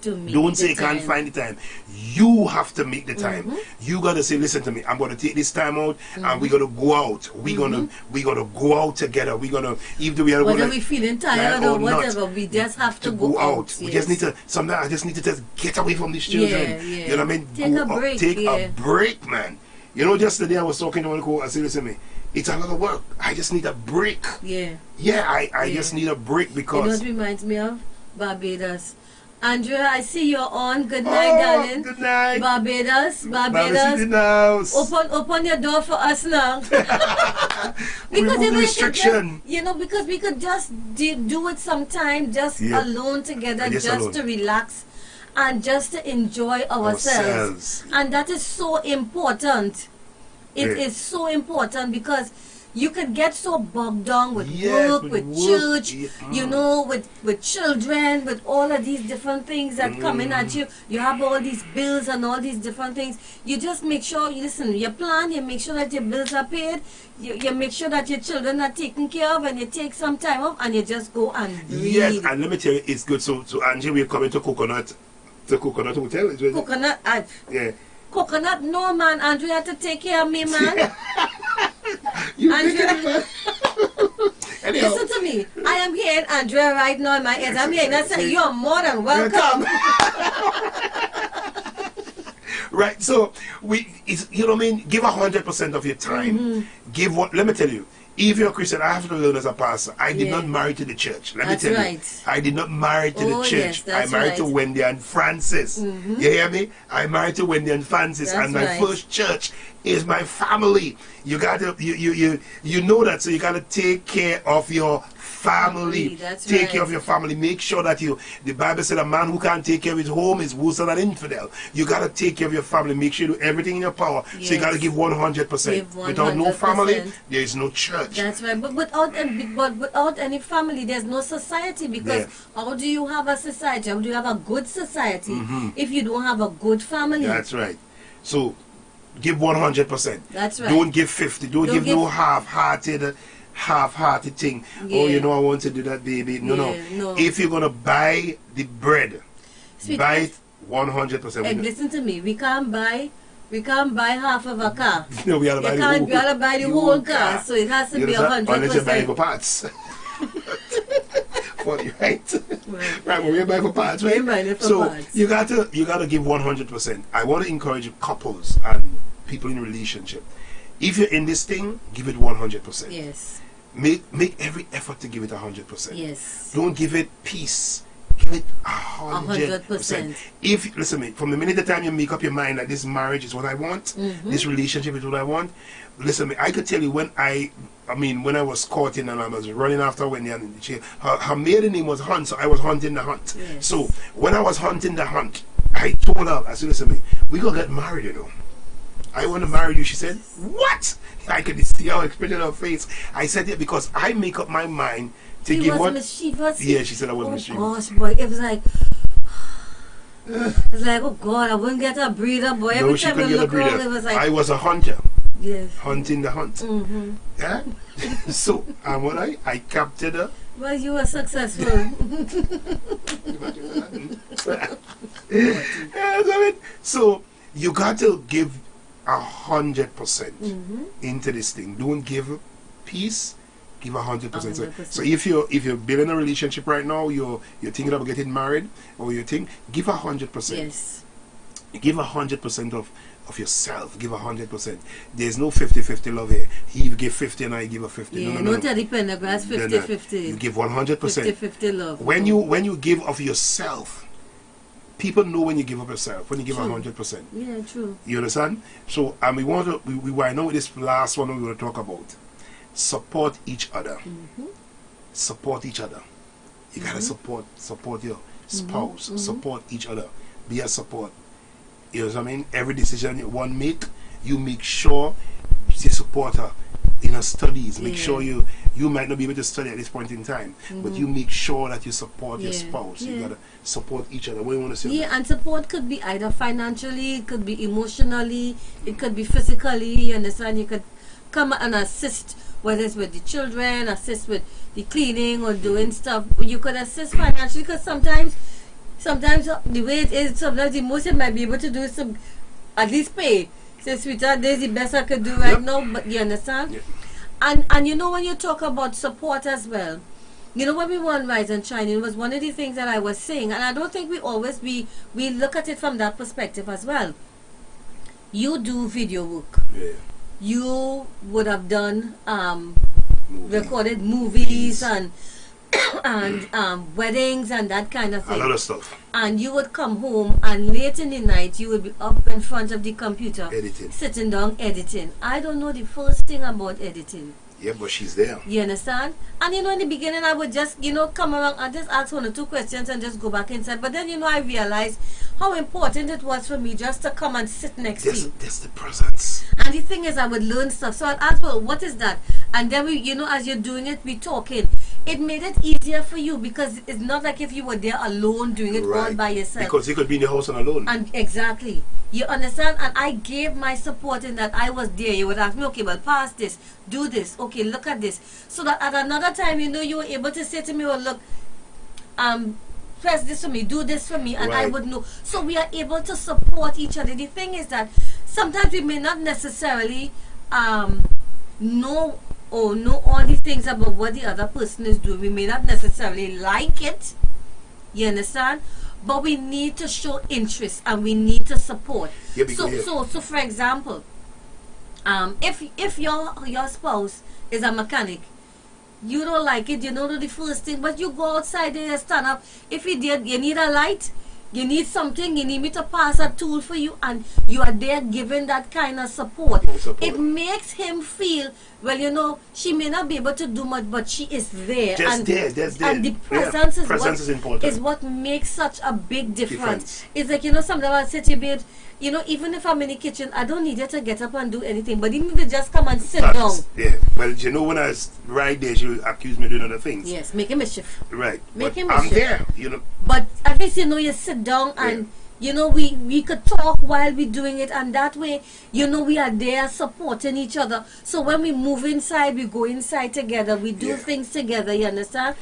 [SPEAKER 2] Don't say you can't find the time. You have to make the time. You gotta say, listen to me, I'm gonna take this time out and we're gonna go out. We're gonna go out together. We're gonna, even we are
[SPEAKER 3] whether we feeling tired or whatever, we just have to go out.
[SPEAKER 2] We just need to, sometimes I just need to just get away from these children. You know what I mean?
[SPEAKER 3] Take a break.
[SPEAKER 2] Take a break, man. You know, just today I was talking to one co, I said, listen to me, it's a lot of work. I just need a break. I just need a break because...
[SPEAKER 3] You know what reminds me of? Barbados. Andrea, I see you're on. Good night, darling.
[SPEAKER 2] Good night.
[SPEAKER 3] Barbados. Open your door for us now.
[SPEAKER 2] Remove the restriction.
[SPEAKER 3] Because we could just do it sometime, just alone together, just to relax and just to enjoy ourselves. And that is so important. It is so important because you could get so bogged down with work, with church, you know, with children, with all of these different things that come in at you. You have all these bills and all these different things. You just make sure, you plan, you make sure that your bills are paid, you make sure that your children are taken care of, and you take some time off and you just go and breathe.
[SPEAKER 2] Yes, and let me tell you, it's good. So Angie, we're coming to Coconut Hotel.
[SPEAKER 3] Coconut,
[SPEAKER 2] yeah.
[SPEAKER 3] Coconut, no man, Andrew had to take care of me, man.
[SPEAKER 2] Andrea,
[SPEAKER 3] listen to me. I am hearing Andrea right now in my ears. I'm hearing her say, you're more than welcome.
[SPEAKER 2] Right, so you know what I mean? Give 100% of your time. Give what? Let me tell you. If you're a Christian, I have to learn as a pastor. I did not marry to the church. Let me tell you. I did not marry to the church.
[SPEAKER 3] Yes,
[SPEAKER 2] I married to Wendyann Francis. You hear me? I married to Wendyann Francis, and my first church is my family. You gotta you know that, so you gotta take care of your family. Take care of your family. Make sure that the Bible said a man who can't take care of his home is worse than an infidel. You gotta take care of your family. Make sure you do everything in your power. So you gotta give 100%. Without no family, there is no church.
[SPEAKER 3] That's right. But without any family, there's no society, because how do you have a society? How do you have a good society if you don't have a good family?
[SPEAKER 2] That's right. So give 100%.
[SPEAKER 3] That's right.
[SPEAKER 2] Don't give 50. Don't give no half-hearted thing. Oh, you know, I want to do that, baby. No. If you're gonna buy the bread, buy it 100%.
[SPEAKER 3] Hey, listen to me. We can't buy half of a car.
[SPEAKER 2] No, we gotta buy
[SPEAKER 3] the whole car. So it has to be 100%.
[SPEAKER 2] Unless you're buying for parts. Right, but we're buying for parts, right? Parts. You gotta give 100%. I want to encourage couples and people in a relationship. If you're in this thing, give it 100%.
[SPEAKER 3] Yes.
[SPEAKER 2] Make every effort to give it 100%.
[SPEAKER 3] Yes.
[SPEAKER 2] Don't give it peace. Give it 100%. Listen to me, from the minute the time you make up your mind that this marriage is what I want, this relationship is what I want, listen to me, I could tell you when I was courting and I was running after Wendyann, her maiden name was Hunt, so I was hunting the hunt.
[SPEAKER 3] Yes.
[SPEAKER 2] So when I was hunting the hunt, I told her, I said, listen to me, we gonna get married, you know. I want to marry you. She said, what? I could see her expression on her face. I said, yeah, because I make up my mind to give what?
[SPEAKER 3] Mischievous.
[SPEAKER 2] Yeah, she said I was mischievous.
[SPEAKER 3] Oh gosh, boy, it was like, oh God, I wouldn't get a breather, boy.
[SPEAKER 2] No,
[SPEAKER 3] every
[SPEAKER 2] she
[SPEAKER 3] time
[SPEAKER 2] couldn't
[SPEAKER 3] I
[SPEAKER 2] get a
[SPEAKER 3] look around,
[SPEAKER 2] breather.
[SPEAKER 3] it was like,
[SPEAKER 2] I was a hunter.
[SPEAKER 3] Yes.
[SPEAKER 2] Hunting the hunt. Yeah? So, and what I captured her.
[SPEAKER 3] Well, you were successful.
[SPEAKER 2] So, you got to give 100% into this thing. Don't give peace, give 100%. So if you're building a relationship right now, you're thinking about getting married, or you think, give 100%.
[SPEAKER 3] Yes.
[SPEAKER 2] Give 100% of yourself. Give 100%. There's no 50-50 love here. He give 50 and I give a 50.
[SPEAKER 3] Yeah,
[SPEAKER 2] no.
[SPEAKER 3] Teddy Pendergrass 50-50.
[SPEAKER 2] You give 100%.
[SPEAKER 3] 50-50 love.
[SPEAKER 2] When you give of yourself, people know when you give up yourself, when you give 100%.
[SPEAKER 3] Yeah, true.
[SPEAKER 2] You understand? So, and we want to, I know this last one we will talk about. support each other. Support each other. You gotta support your spouse. Support each other. Be a support. You know what I mean? Every decision one make, you make sure you support her in her studies. Make sure you might not be able to study at this point in time, but you make sure that you support your spouse. You gotta support each other. What do you want to say?
[SPEAKER 3] Yeah, and support could be either financially, it could be emotionally, it could be physically. You understand? You could come and assist, whether it's with the children, assist with the cleaning or doing stuff. You could assist financially, because sometimes the way it is, sometimes the most you might be able to do is some, at least pay. Say, sweetheart, this is the best I could do right now, but you understand? And you know, when you talk about support as well, you know, when we were on Rise and Shine, it was one of the things that I was saying, and I don't think we always we look at it from that perspective as well. You do video work. You would have done recorded movies and weddings and that kind of thing.
[SPEAKER 2] A lot of stuff.
[SPEAKER 3] And you would come home, and late in the night you would be up in front of the computer
[SPEAKER 2] editing,
[SPEAKER 3] sitting down editing. I don't know the first thing about editing.
[SPEAKER 2] Yeah, but she's there.
[SPEAKER 3] You understand? And you know, in the beginning I would just, you know, come around and just ask 1 or 2 questions and just go back inside. But then, you know, I realized how important it was for me just to come and sit next to you.
[SPEAKER 2] That's the presence.
[SPEAKER 3] And the thing is, I would learn stuff. So I'd ask, well, what is that? And then we, you know, as you're doing it, we talking. It made it easier for you, because it's not like if you were there alone doing it all by yourself.
[SPEAKER 2] Because you could be in the house and alone.
[SPEAKER 3] And exactly. You understand? And I gave my support in that I was there. You would ask me, okay, well, pass this, do this, okay, look at this. So that at another time, you know, you were able to say to me, well, look, press this for me, do this for me, and I would know. So we are able to support each other. The thing is that sometimes we may not necessarily know all the things about what the other person is doing. We may not necessarily like it, you understand? But we need to show interest and we need to support. So for example, if your spouse is a mechanic, you don't like it, you know the first thing, but you go outside there and stand up. If you need a light, you need something, you need me to pass a tool for you, and you are there giving that kind of support. It makes him feel, well, you know, she may not be able to do much, but she is there.
[SPEAKER 2] Just there.
[SPEAKER 3] And the presence,
[SPEAKER 2] is important.
[SPEAKER 3] Is what makes such a big difference. It's like, you know, sometimes I sit here, babe, you know, even if I'm in the kitchen, I don't need you to get up and do anything, but even if you just come and sit down.
[SPEAKER 2] Yeah, well, you know, when I was right there, she would accuse me of doing other things.
[SPEAKER 3] Yes, making mischief.
[SPEAKER 2] Right.
[SPEAKER 3] Making
[SPEAKER 2] mischief.
[SPEAKER 3] I'm
[SPEAKER 2] there, you know.
[SPEAKER 3] But at least, you know, you sit down and, you know, we could talk while we're doing it, and that way, you know, we are there supporting each other. So when we move inside, we go inside together, we do things together, you understand?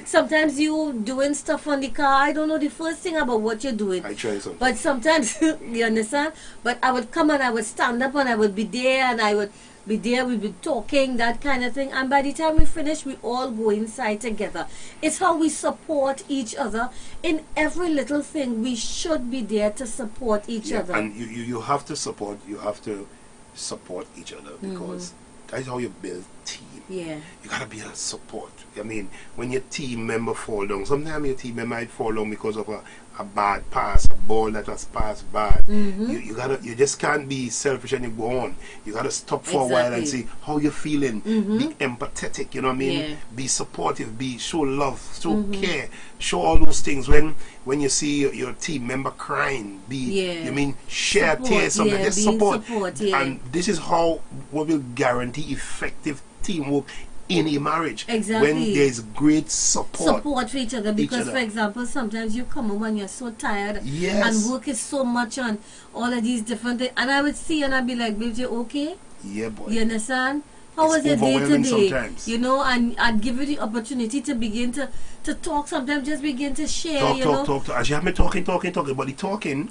[SPEAKER 3] Sometimes you doing stuff on the car, I don't know the first thing about what you're doing.
[SPEAKER 2] I try something.
[SPEAKER 3] But sometimes, you understand? But I would come and I would stand up and I would be there, and I would be there, we'd be talking, that kind of thing. And by the time we finish, we all go inside together. It's how we support each other. In every little thing, we should be there to support each other.
[SPEAKER 2] And you have to support each other, because that's how you build team.
[SPEAKER 3] Yeah.
[SPEAKER 2] You gotta be a support. I mean, when your team member fall down, sometimes your team member might fall down because of a bad pass, a ball that was passed bad. You just can't be selfish and you go on. You gotta stop for a while and see how you're feeling. Be empathetic, you know what I mean? Be supportive, show love, show care, show all those things. When you see your team member crying, share tears, something. Just support. And this is what will guarantee effective teamwork in a marriage.
[SPEAKER 3] Exactly.
[SPEAKER 2] When there's great support
[SPEAKER 3] for each other. Because for example, sometimes you come home when you're so tired and work is so much on all of these different things, and I would see and I'd be like, babe, you okay?
[SPEAKER 2] Yeah, boy.
[SPEAKER 3] You understand? How was your day today?
[SPEAKER 2] Sometimes.
[SPEAKER 3] You know, and I'd give you the opportunity to begin to talk. Sometimes just begin to share.
[SPEAKER 2] Talk. As you have me talking, but the talking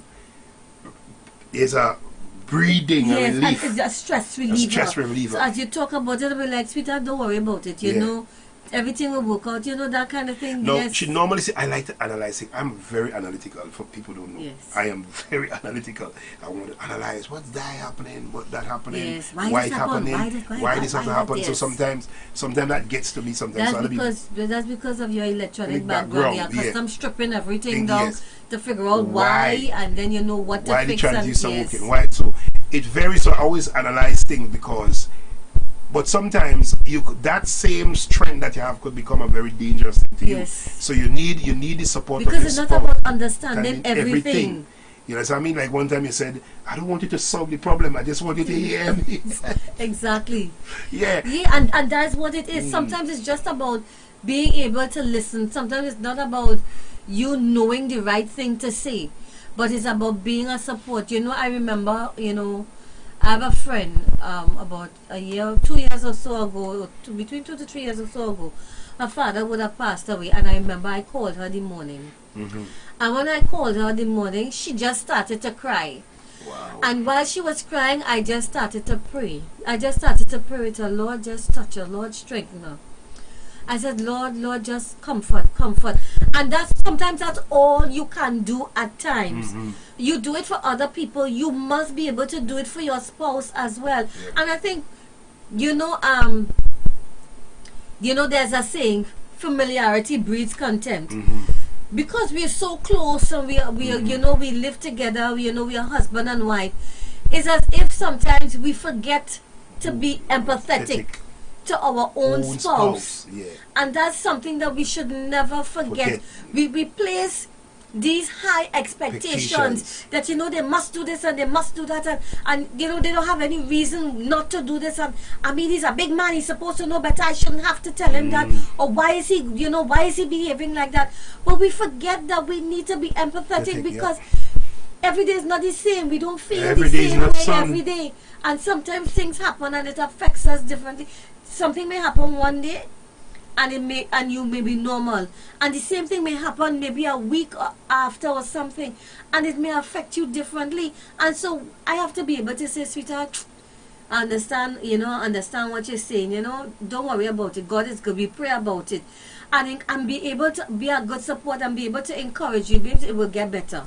[SPEAKER 2] is a breathing and relief.
[SPEAKER 3] It's a stress reliever. So as you talk about it, I'll be like, sweetheart, don't worry about it. You know, everything will work out. You know, that kind of thing.
[SPEAKER 2] No, she normally say, I like to analyze it. I'm very analytical. For people who don't know, I am very analytical. I want to analyze what's that happening, what that happening, why it happening, why this has to happen. So sometimes that gets to me. Sometimes
[SPEAKER 3] that's because of your electronic background. Yeah, custom stripping everything down to figure out why, and then you know what to fix.
[SPEAKER 2] Why the transducer working? Why? So it varies. So I always analyze things, because But sometimes that same strength that you have could become a very dangerous thing to you. So you need the support
[SPEAKER 3] because
[SPEAKER 2] of your
[SPEAKER 3] it's
[SPEAKER 2] spouse.
[SPEAKER 3] not about understanding everything.
[SPEAKER 2] You know what I mean? Like one time you said, I don't want you to solve the problem, I just want you to hear me.
[SPEAKER 3] Exactly.
[SPEAKER 2] Yeah,
[SPEAKER 3] and that's what it is. Sometimes it's just about being able to listen. Sometimes it's not about you knowing the right thing to say, but it's about being a support. You know, I remember, you know, I have a friend about a year, 2 years or so ago, between 2 to 3 years or so ago, her father would have passed away, and I remember I called her the morning. And when I called her the morning, she just started to cry.
[SPEAKER 2] wow.
[SPEAKER 3] And while she was crying, I just started to pray. I just started to pray with her, Lord, just touch her, Lord, strengthen her. I said, Lord, just comfort. And sometimes that's all you can do at times. You do it for other people, you must be able to do it for your spouse as well. And I think, you know, there's a saying, familiarity breeds contempt. Because we're so close and we you know, we live together, you know, we are husband and wife. It's as if sometimes we forget to be empathetic to our own spouse. And that's something that we should never forget. We place these high expectations that, you know, they must do this and they must do that, and you know, they don't have any reason not to do this. And I mean, he's a big man, he's supposed to know better, I shouldn't have to tell him that. Or why is he, you know, why is he behaving like that? But we forget that we need to be empathetic, because every day is not the same. We don't feel the same way every day, and sometimes things happen and it affects us differently. Something may happen one day and you may be normal, and the same thing may happen maybe a week after or something, and it may affect you differently. And so I have to be able to say, sweetheart, I understand, you know, understand what you're saying, you know, don't worry about it, God is good, we pray about it, and be able to be a good support and be able to encourage you, babe, it will get better.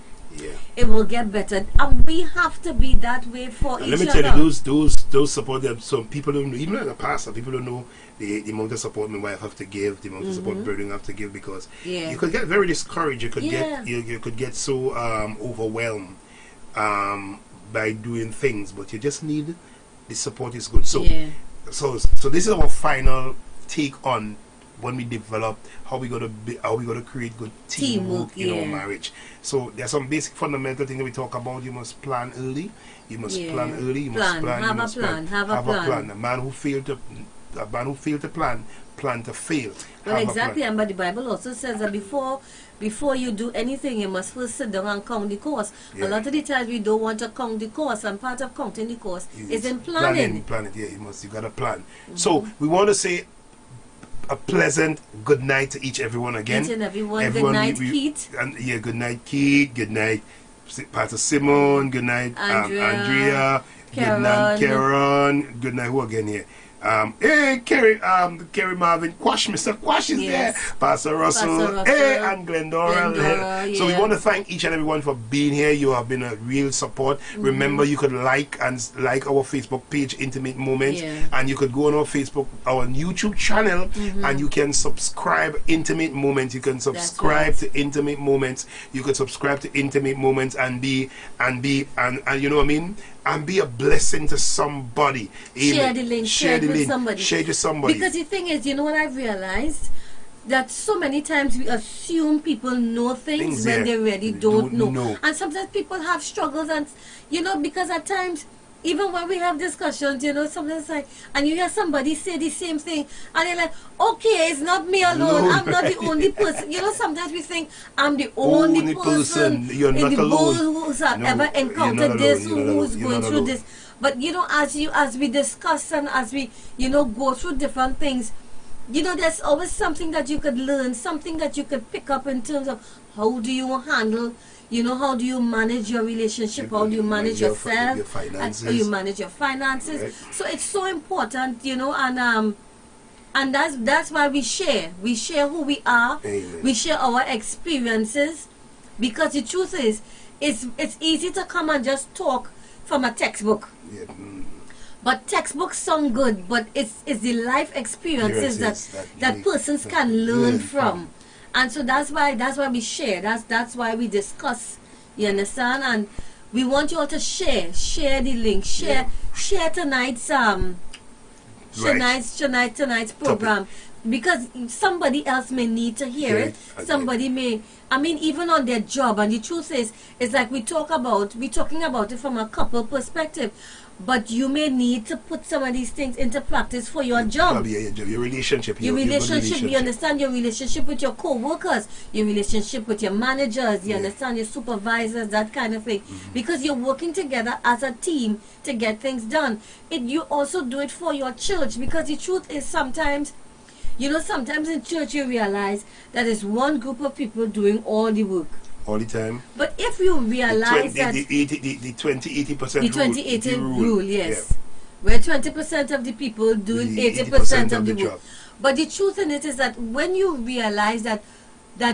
[SPEAKER 3] It will get better, and we have to be that way for each other.
[SPEAKER 2] Let me tell you, those support that some people don't know, even as a pastor, people don't know the amount of support my wife have to give, the amount of support Brethren have to give, because you could get very discouraged. You could get you could get so overwhelmed by doing things, but you just need the support is good. So so this is our final take on when we develop how we gonna create good teamwork in our marriage. So there's some basic fundamental things that we talk about. You must plan early. You must plan early. You must plan. Have a plan. A man who failed to plan to fail.
[SPEAKER 3] Well, exactly. And but the Bible also says that before you do anything, you must first sit down and count the cost. A lot of the times we don't want to count the cost, and part of counting the cost is in planning.
[SPEAKER 2] You gotta plan. So we want to say a pleasant good night to everyone again.
[SPEAKER 3] Each and everyone. Good night, Keith.
[SPEAKER 2] And good night, Keith. Good night, Pastor Simone. Good night, Andrea. Good night, Karen. Good night, who again here? Hey, Kerry Marvin, Mr. Quash is there. Pastor Russell, hey, and Glendora. So we want to thank each and everyone for being here. You have been a real support. Remember, you could like our Facebook page, Intimate Moments, and you could go on our YouTube channel, and you can subscribe Intimate Moments. You can subscribe to Intimate Moments. You could subscribe to Intimate Moments and you know what I mean? And be a blessing to somebody.
[SPEAKER 3] Share the link. Share it with somebody.
[SPEAKER 2] Share it with somebody.
[SPEAKER 3] Because the thing is, you know what I've realized? That so many times we assume people know things when they really don't know. And sometimes people have struggles, and you know, because at times, even when we have discussions, you know, sometimes like, and you hear somebody say the same thing, and you're like, okay, it's not me alone. I'm not the only person. You know, sometimes we think I'm the only person
[SPEAKER 2] You're not
[SPEAKER 3] in the
[SPEAKER 2] alone.
[SPEAKER 3] world who's ever encountered this, who's going through this. But you know, as we discuss and as we, you know, go through different things, you know, there's always something that you could learn, something that you could pick up in terms of how do you handle, you know, how do you manage your relationship, how do you manage yourself, how you manage your finances. Right. So it's so important, you know, and that's why we share who we are. Amen. We share our experiences, because the truth is, it's easy to come and just talk from a textbook. But textbooks sound good, but it's the life experiences that persons can learn from. And so that's why we share. That's why we discuss. You understand? And we want you all to share the link. Share tonight's tonight's program, because somebody else may need to hear it. Somebody may, I mean, even on their job. And the truth is, it's like we're talking about it from a couple perspective. But you may need to put some of these things into practice for your job.
[SPEAKER 2] Your relationship.
[SPEAKER 3] You understand your relationship with your co-workers, your relationship with your managers, you understand your supervisors, that kind of thing. Because you're working together as a team to get things done. You also do it for your church, because the truth is sometimes in church you realize that it's one group of people doing all the work.
[SPEAKER 2] All the time.
[SPEAKER 3] But if you realize that
[SPEAKER 2] the 20-80%
[SPEAKER 3] rule, yes, where 20% of the people doing 80% of the work. But the truth in it is that when you realize that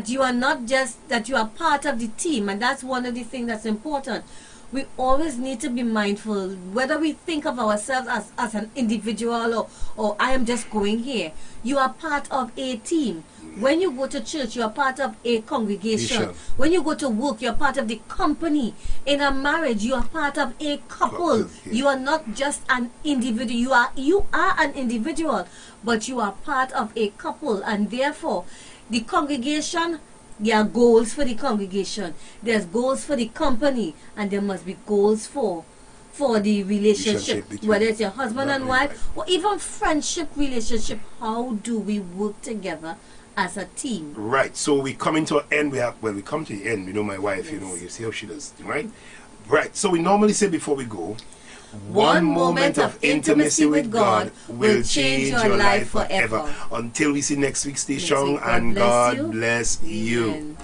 [SPEAKER 3] you are not just, that you are part of the team, and that's one of the things that's important. We always need to be mindful, whether we think of ourselves as an individual or I am just going here. You are part of a team. When you go to church, you are part of a congregation. When you go to work, you are part of the company. In a marriage, you are part of a couple. You are not just an individual. You are an individual, but you are part of a couple, and therefore, the congregation. There are goals for the congregation. There's goals for the company, and there must be goals for the relationship, whether it's your husband and wife, or even friendship relationship. How do we work together as a team?
[SPEAKER 2] Right. So we come to an end. We come to the end. You know, my wife. You know, you see how she does, right? Right. So we normally say before we go, one moment of intimacy with God will change your life forever. Until we see next week, stay strong and God bless you.